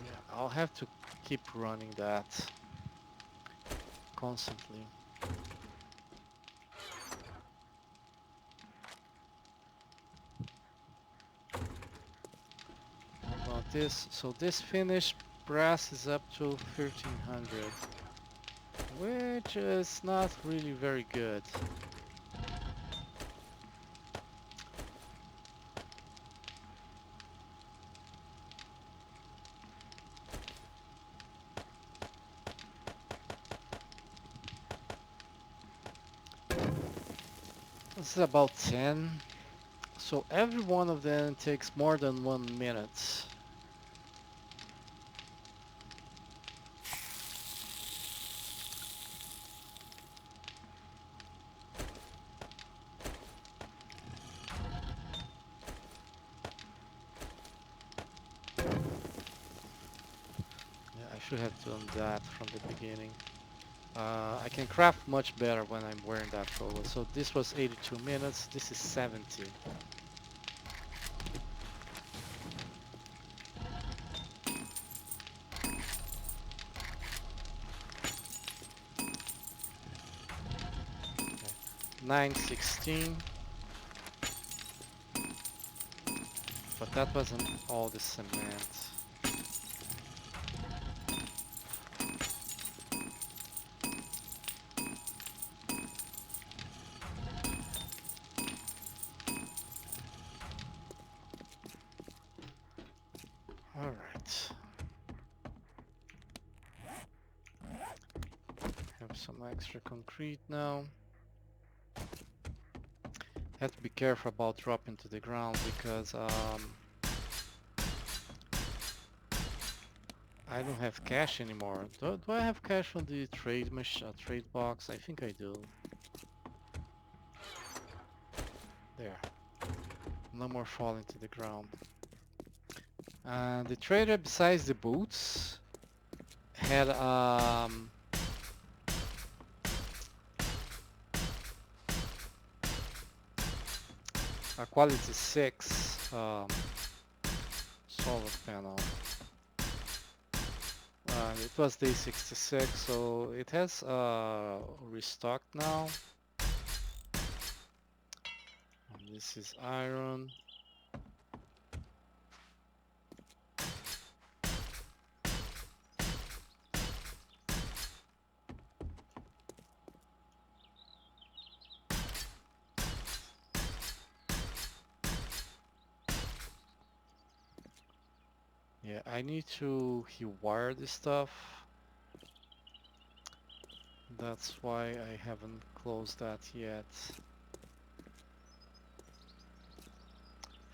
Yeah, I'll have to keep running that constantly. About this, so this finished brass is up to 1300, which is not really very good. This is about 10. So every one of them takes more than 1 minute. Yeah, I should have done that from the beginning. I can craft much better when I'm wearing that polo. So this was 82 minutes, this is 70. 916, but that wasn't all the cement. All right. Have some extra concrete now. Have to be careful about dropping to the ground because I don't have cash anymore. Do I have cash on the trade box? I think I do. There. No more falling to the ground. And the trader, besides the boots, had a quality 6 solar panel. It was day 66, so it has restocked now. And this is iron. Yeah, I need to rewire this stuff. That's why I haven't closed that yet.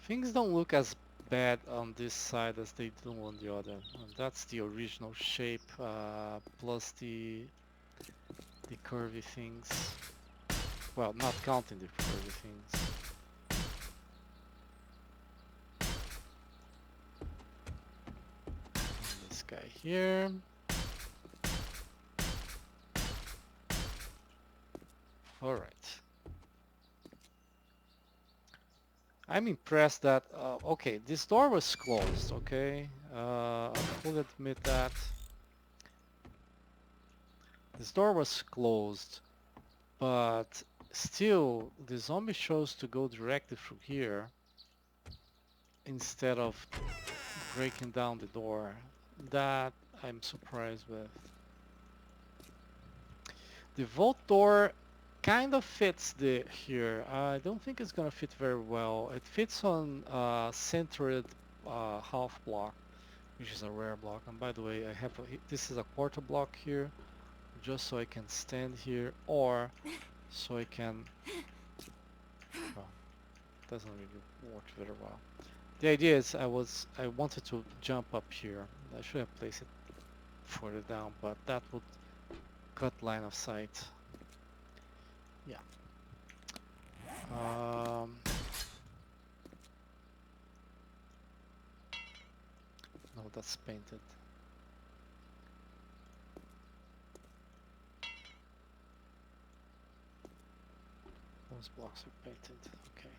Things don't look as bad on this side as they do on the other. And that's the original shape plus the curvy things. Well, not counting the curvy things. And this guy here. All right. I'm impressed that, okay, this door was closed, okay? I will admit that. This door was closed, but still, the zombie chose to go directly through here instead of breaking down the door. That I'm surprised with. The vault door kind of fits the here. I don't think it's gonna fit very well. It fits on centered half block, which is a rare block. And by the way, I have this is a quarter block here, just so I can stand here, or so I can. Well, doesn't really work very well. The idea is I wanted to jump up here. I should have placed it further down, but that would cut line of sight. Yeah. No, that's painted. Those blocks are painted. Okay.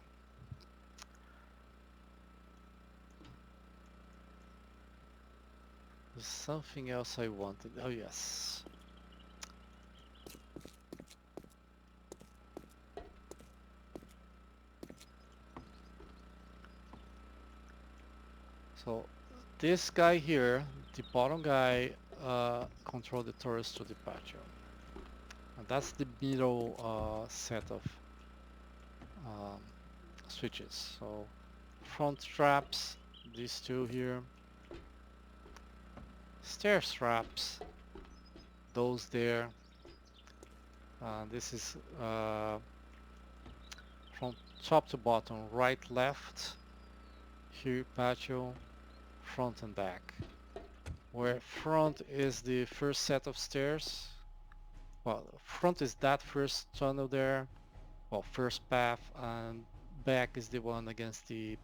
There's something else I wanted. Oh yes. So this guy here, the bottom guy, control the turrets to the patio. And that's the middle set of um, switches. So front straps, these two here. Stair straps, those there. This is from top to bottom, right, left. Here patio, front and back. Where front is the first set of stairs. Well, front is that first tunnel there. Well, first path, and back is the one against the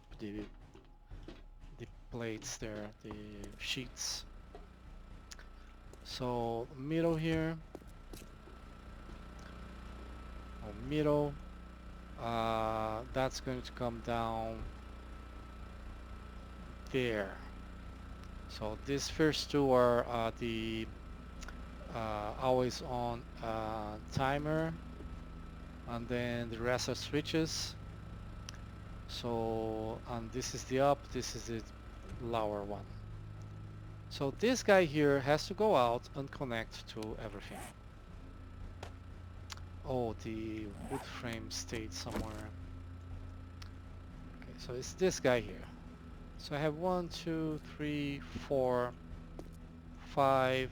plates there, the sheets. So middle here, or middle, that's going to come down there. So these first two are the always on timer, and then the rest are switches. So, and this is the up, this is the lower one. So this guy here has to go out and connect to everything. Oh, the wood frame stayed somewhere. Okay, so it's this guy here. So I have 1, 2, 3, 4, 5.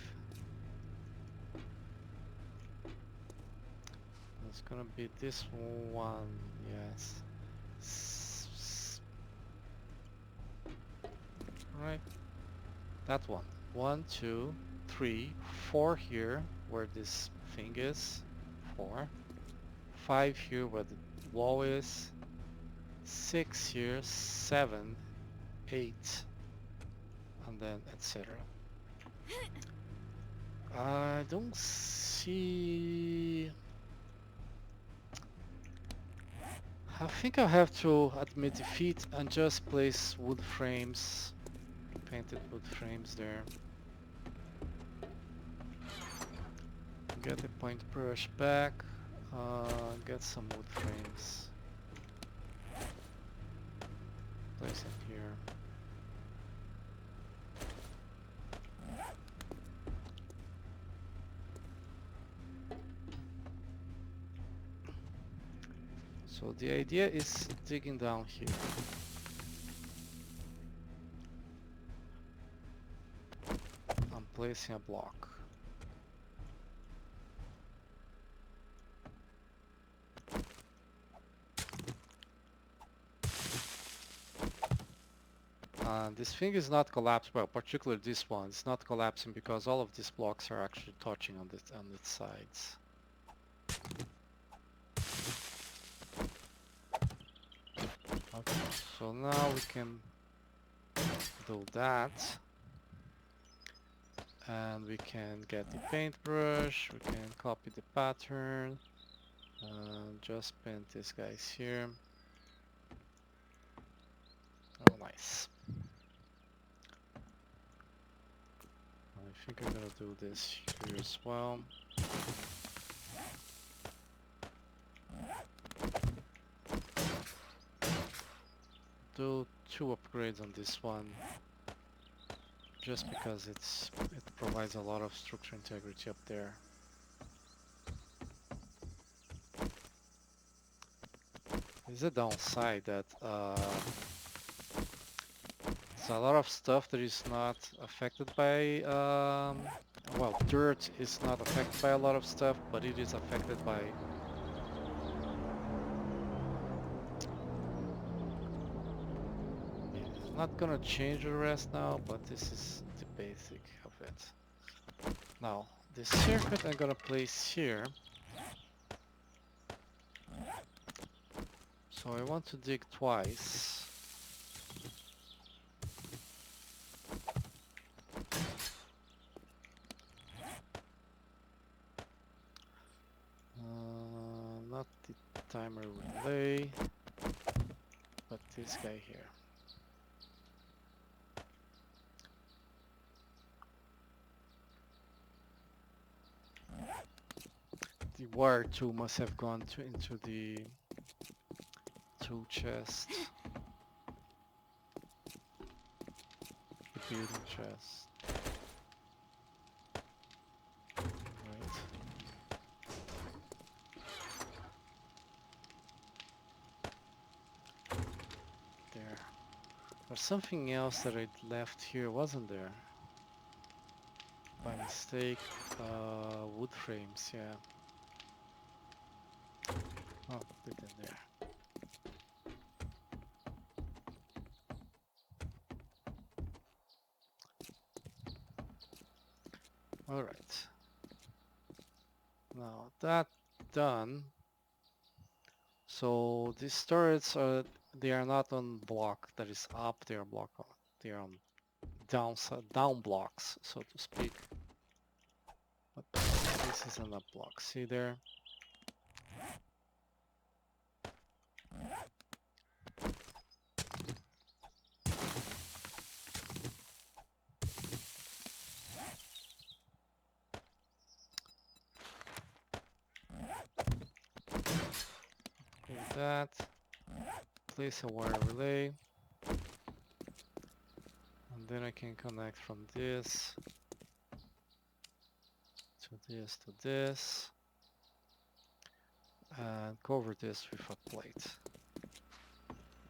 It's gonna be this one, yes. Right, that one. 1, 2, 3, 4 here, where this thing is. 4. 5 here, where the wall is. 6 here, 7, 8, and then etc. I don't see... I think I have to admit defeat and just place wood frames, painted wood frames there. Get the paintbrush back. Get some wood frames. Place it here. So the idea is digging down here. I'm placing a block. This thing is not collapsed, well, particularly this one. It's not collapsing because all of these blocks are actually touching on its sides. Okay, so now we can do that. And we can get the paintbrush, we can copy the pattern, just paint these guys here. Oh, nice. I think I'm gonna do this here as well. Do 2 upgrades on this one, just because it provides a lot of structure integrity up there. There's a downside that there's a lot of stuff that is not affected by, well, dirt is not affected by a lot of stuff, but it is affected by not gonna change the rest now, but this is the basic of it. Now, this circuit I'm gonna place here. So I want to dig twice. Not the timer relay, but this guy here. The wire tool must have gone into the tool chest. The building chest. Right. There. There's something else that I left here, wasn't there? By mistake. Wood frames, yeah. Oh, put it in there. Alright. Now that done. So these turrets they are not on block that is up, they are they are on down blocks, so to speak. But this is an up block. See there? Like that. Place a wire relay. And then I can connect from this to this to this. And cover this with a plate.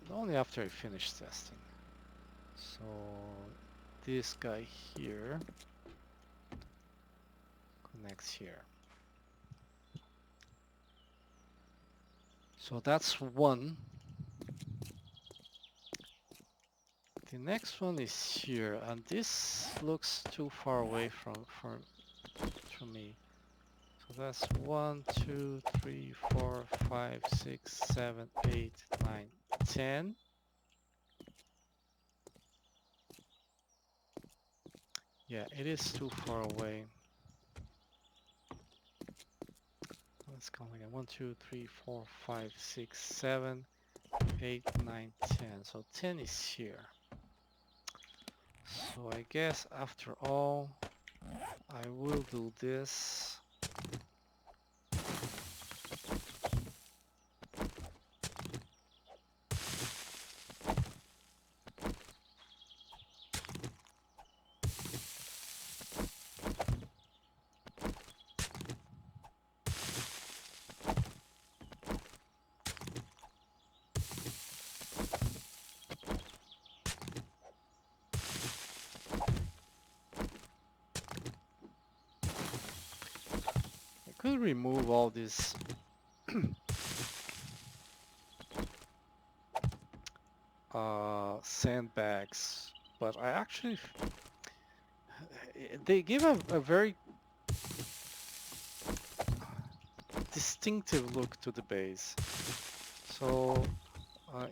And only after I finish testing. So this guy here connects here. So that's one. The next one is here, and this looks too far away from me. So that's 1, 2, 3, 4, 5, 6, 7, 8, 9, 10. Yeah, it is too far away. Let's count again. 1, 2, 3, 4, 5, 6, 7, 8, 9, 10. So 10 is here. So I guess after all, I will do this. could remove all these sandbags, but I actually they give a very distinctive look to the base. So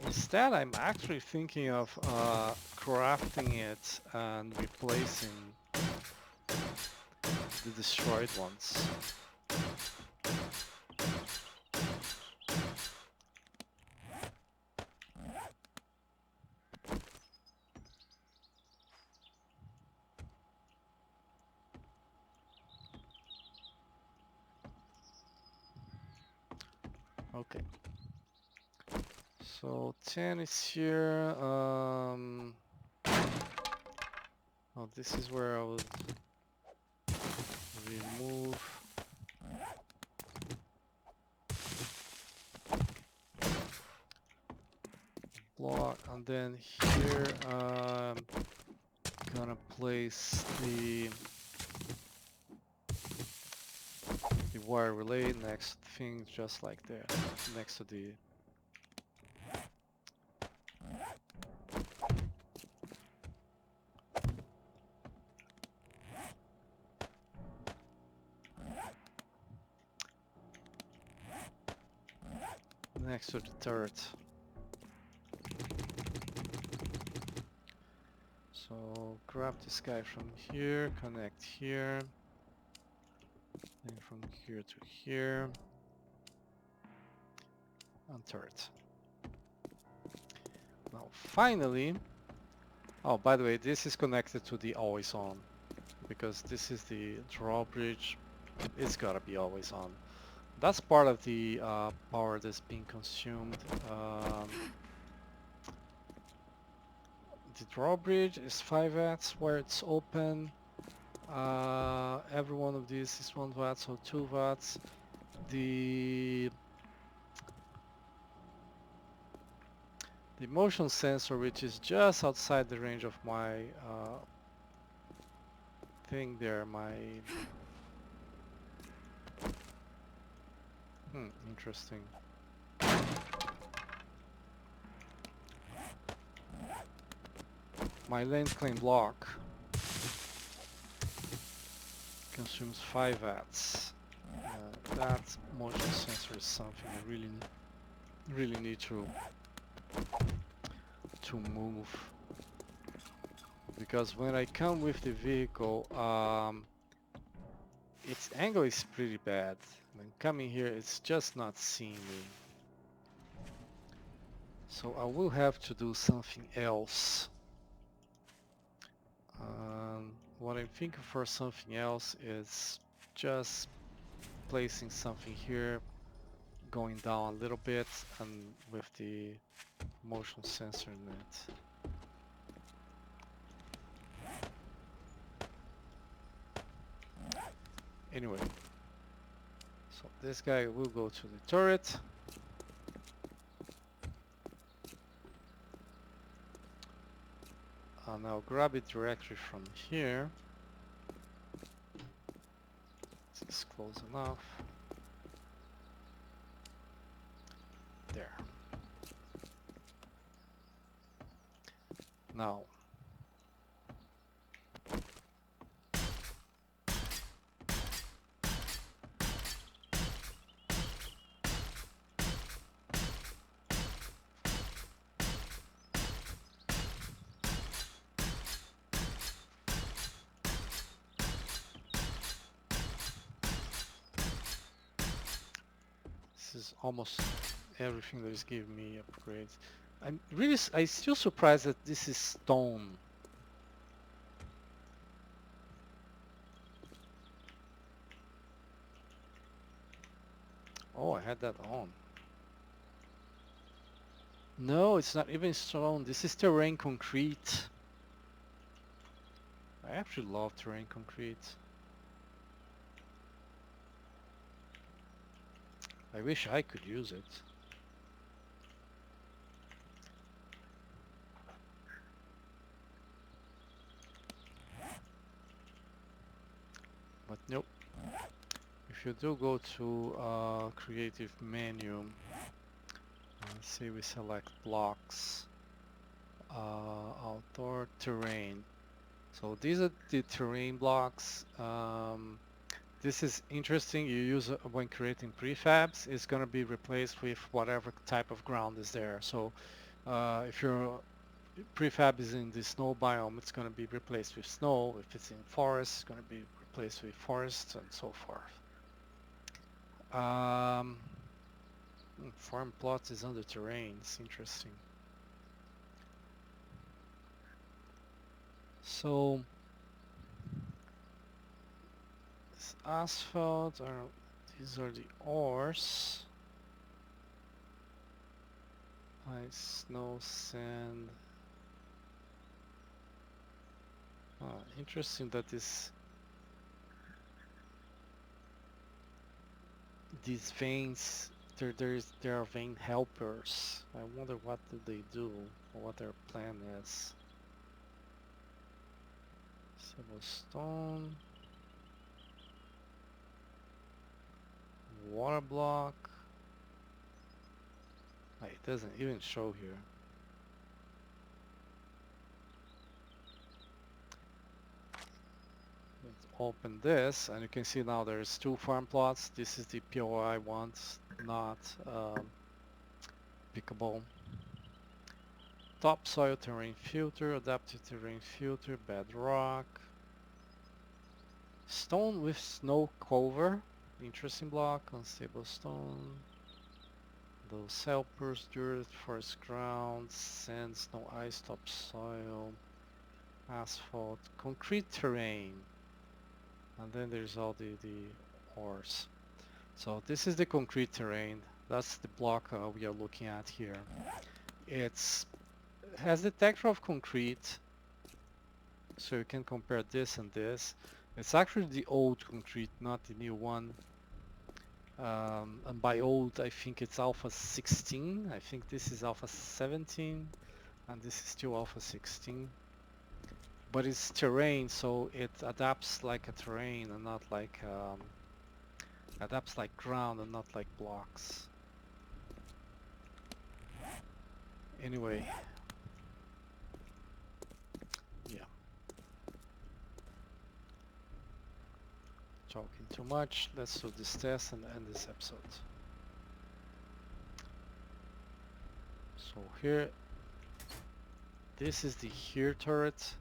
instead, I'm actually thinking of crafting it and replacing the destroyed ones. Okay. So 10 is here. Oh, this is where I would remove block, and then here gonna place the wire relay next thing, just like there, next to the turret. So grab this guy from here, connect here, and from here to here, and turret. Now finally, oh, by the way, this is connected to the always on, because this is the drawbridge. It's gotta be always on. That's part of the power that's being consumed. The drawbridge is 5 watts where it's open. Every one of these is 1 watt, so 2 watts. The motion sensor, which is just outside the range of my thing there, interesting. My lens claim block consumes 5 watts. That motion sensor is something I really need to move, because when I come with the vehicle, its angle is pretty bad. When coming here, it's just not seeing me. So I will have to do something else. What I'm thinking for something else is just placing something here, going down a little bit, and with the motion sensor in it. Anyway, so this guy will go to the turret. I'll now grab it directly from here. This is close enough. There. Now, this is almost everything that is giving me upgrades. I'm still surprised that this is stone. Oh, I had that on. No, it's not even stone. This is terrain concrete. I actually love terrain concrete. I wish I could use it. But nope. If if you do go to creative menu, let's say we select blocks, outdoor terrain. So these are the terrain blocks. This is interesting. You use when creating prefabs. It's going to be replaced with whatever type of ground is there. So if your prefab is in the snow biome, it's going to be replaced with snow. If it's in forest, it's going to be replaced with forests and so forth. Farm plots is under terrain. It's interesting. So this asphalt are these are the ores. Ice, snow, sand. Interesting that these veins there are vein helpers. I wonder what do they do or what their plan is. Silver stone, water block. It doesn't even show here. Let's open this, and you can see now there's 2 farm plots. This is the POI ones, not pickable. Topsoil terrain filter, adaptive terrain filter, bedrock. Stone with snow cover, interesting block, unstable stone. Those helpers, dirt, forest ground, sand, snow, ice, topsoil, asphalt, concrete terrain. And then there's all the ores. So this is the concrete terrain. That's the block we are looking at here. It has the texture of concrete, so you can compare this and this. It's actually the old concrete, not the new one. And by old, I think it's alpha 16. I think this is alpha 17, and this is still alpha 16. But it's terrain, so it adapts like a terrain and not like adapts like ground and not like blocks. Anyway, yeah. Talking too much. Let's do this test and end this episode. So here, this is the here turret.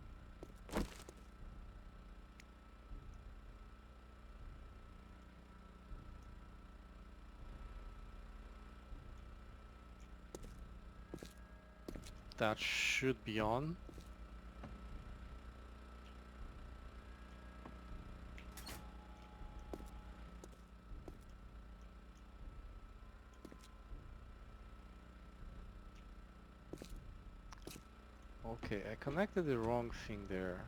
That should be on. Okay, I connected the wrong thing there.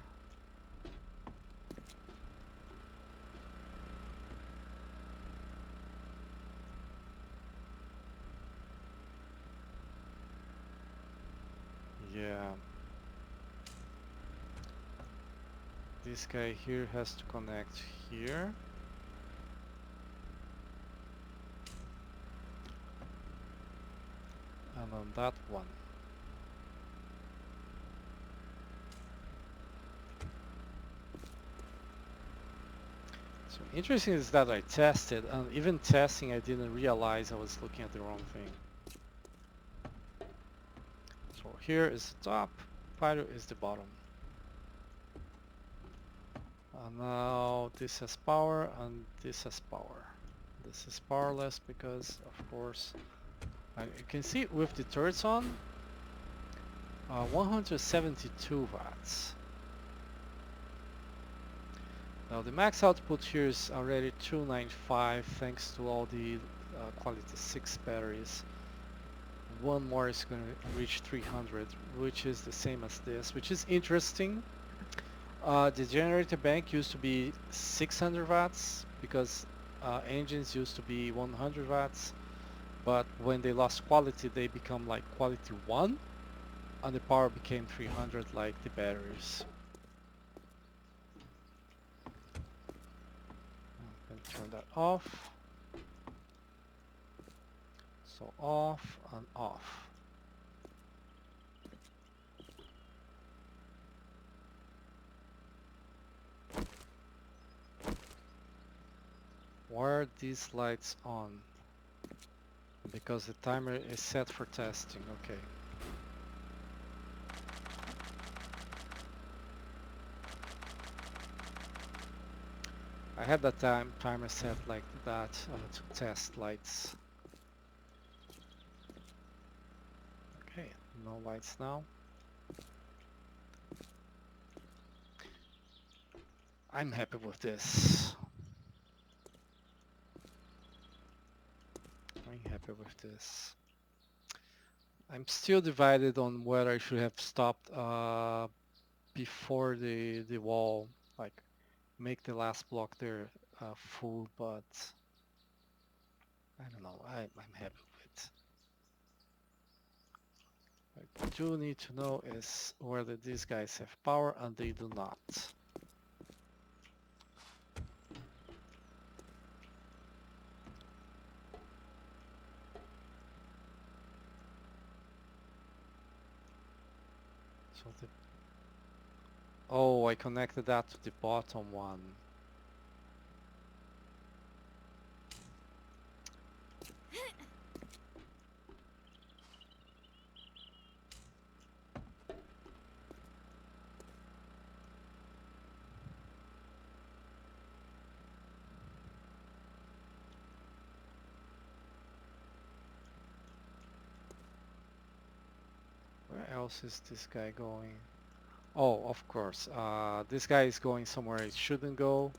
Yeah. This guy here has to connect here. And on that one. So interesting is that I tested, and even testing I didn't realize I was looking at the wrong thing. So here is the top, Pyro is the bottom. And now this has power and this has power. This is powerless because, of course, you can see with the turrets on, 172 watts. Now the max output here is already 295 thanks to all the quality 6 batteries. One more is going to reach 300, which is the same as this, which is interesting. The generator bank used to be 600 watts because engines used to be 100 watts, but when they lost quality they become like quality 1 and the power became 300 like the batteries. Turn that off. So off and off. Why are these lights on? Because the timer is set for testing. Okay. I had that timer set like that to test lights. Okay, no lights now. I'm happy with this. I'm happy with this. I'm still divided on whether I should have stopped before the wall, like make the last block there full, but I don't know. I'm happy with it. What I do need to know is whether these guys have power, and they do not. So the oh, I connected that to the bottom one. Where else is this guy going? Oh, of course. This guy is going somewhere it shouldn't go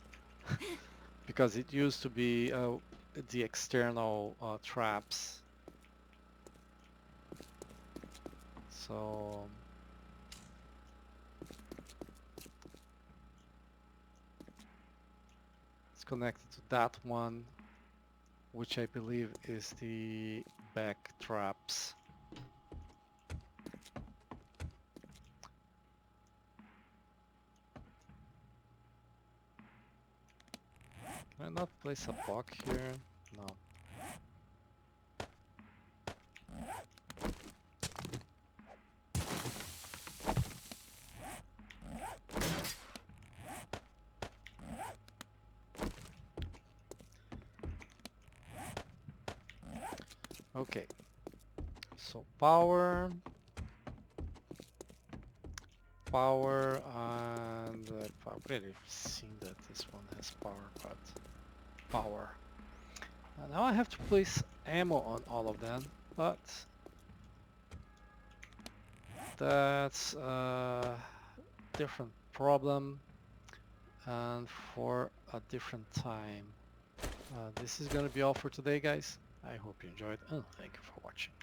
because it used to be the external traps. So it's connected to that one, which I believe is the back traps. Can I not place a block here? No. Okay. So power, and I've already seen that this one has power, but power. Now I have to place ammo on all of them, but that's a different problem and for a different time. This is gonna be all for today, guys. I hope you enjoyed and thank you for watching.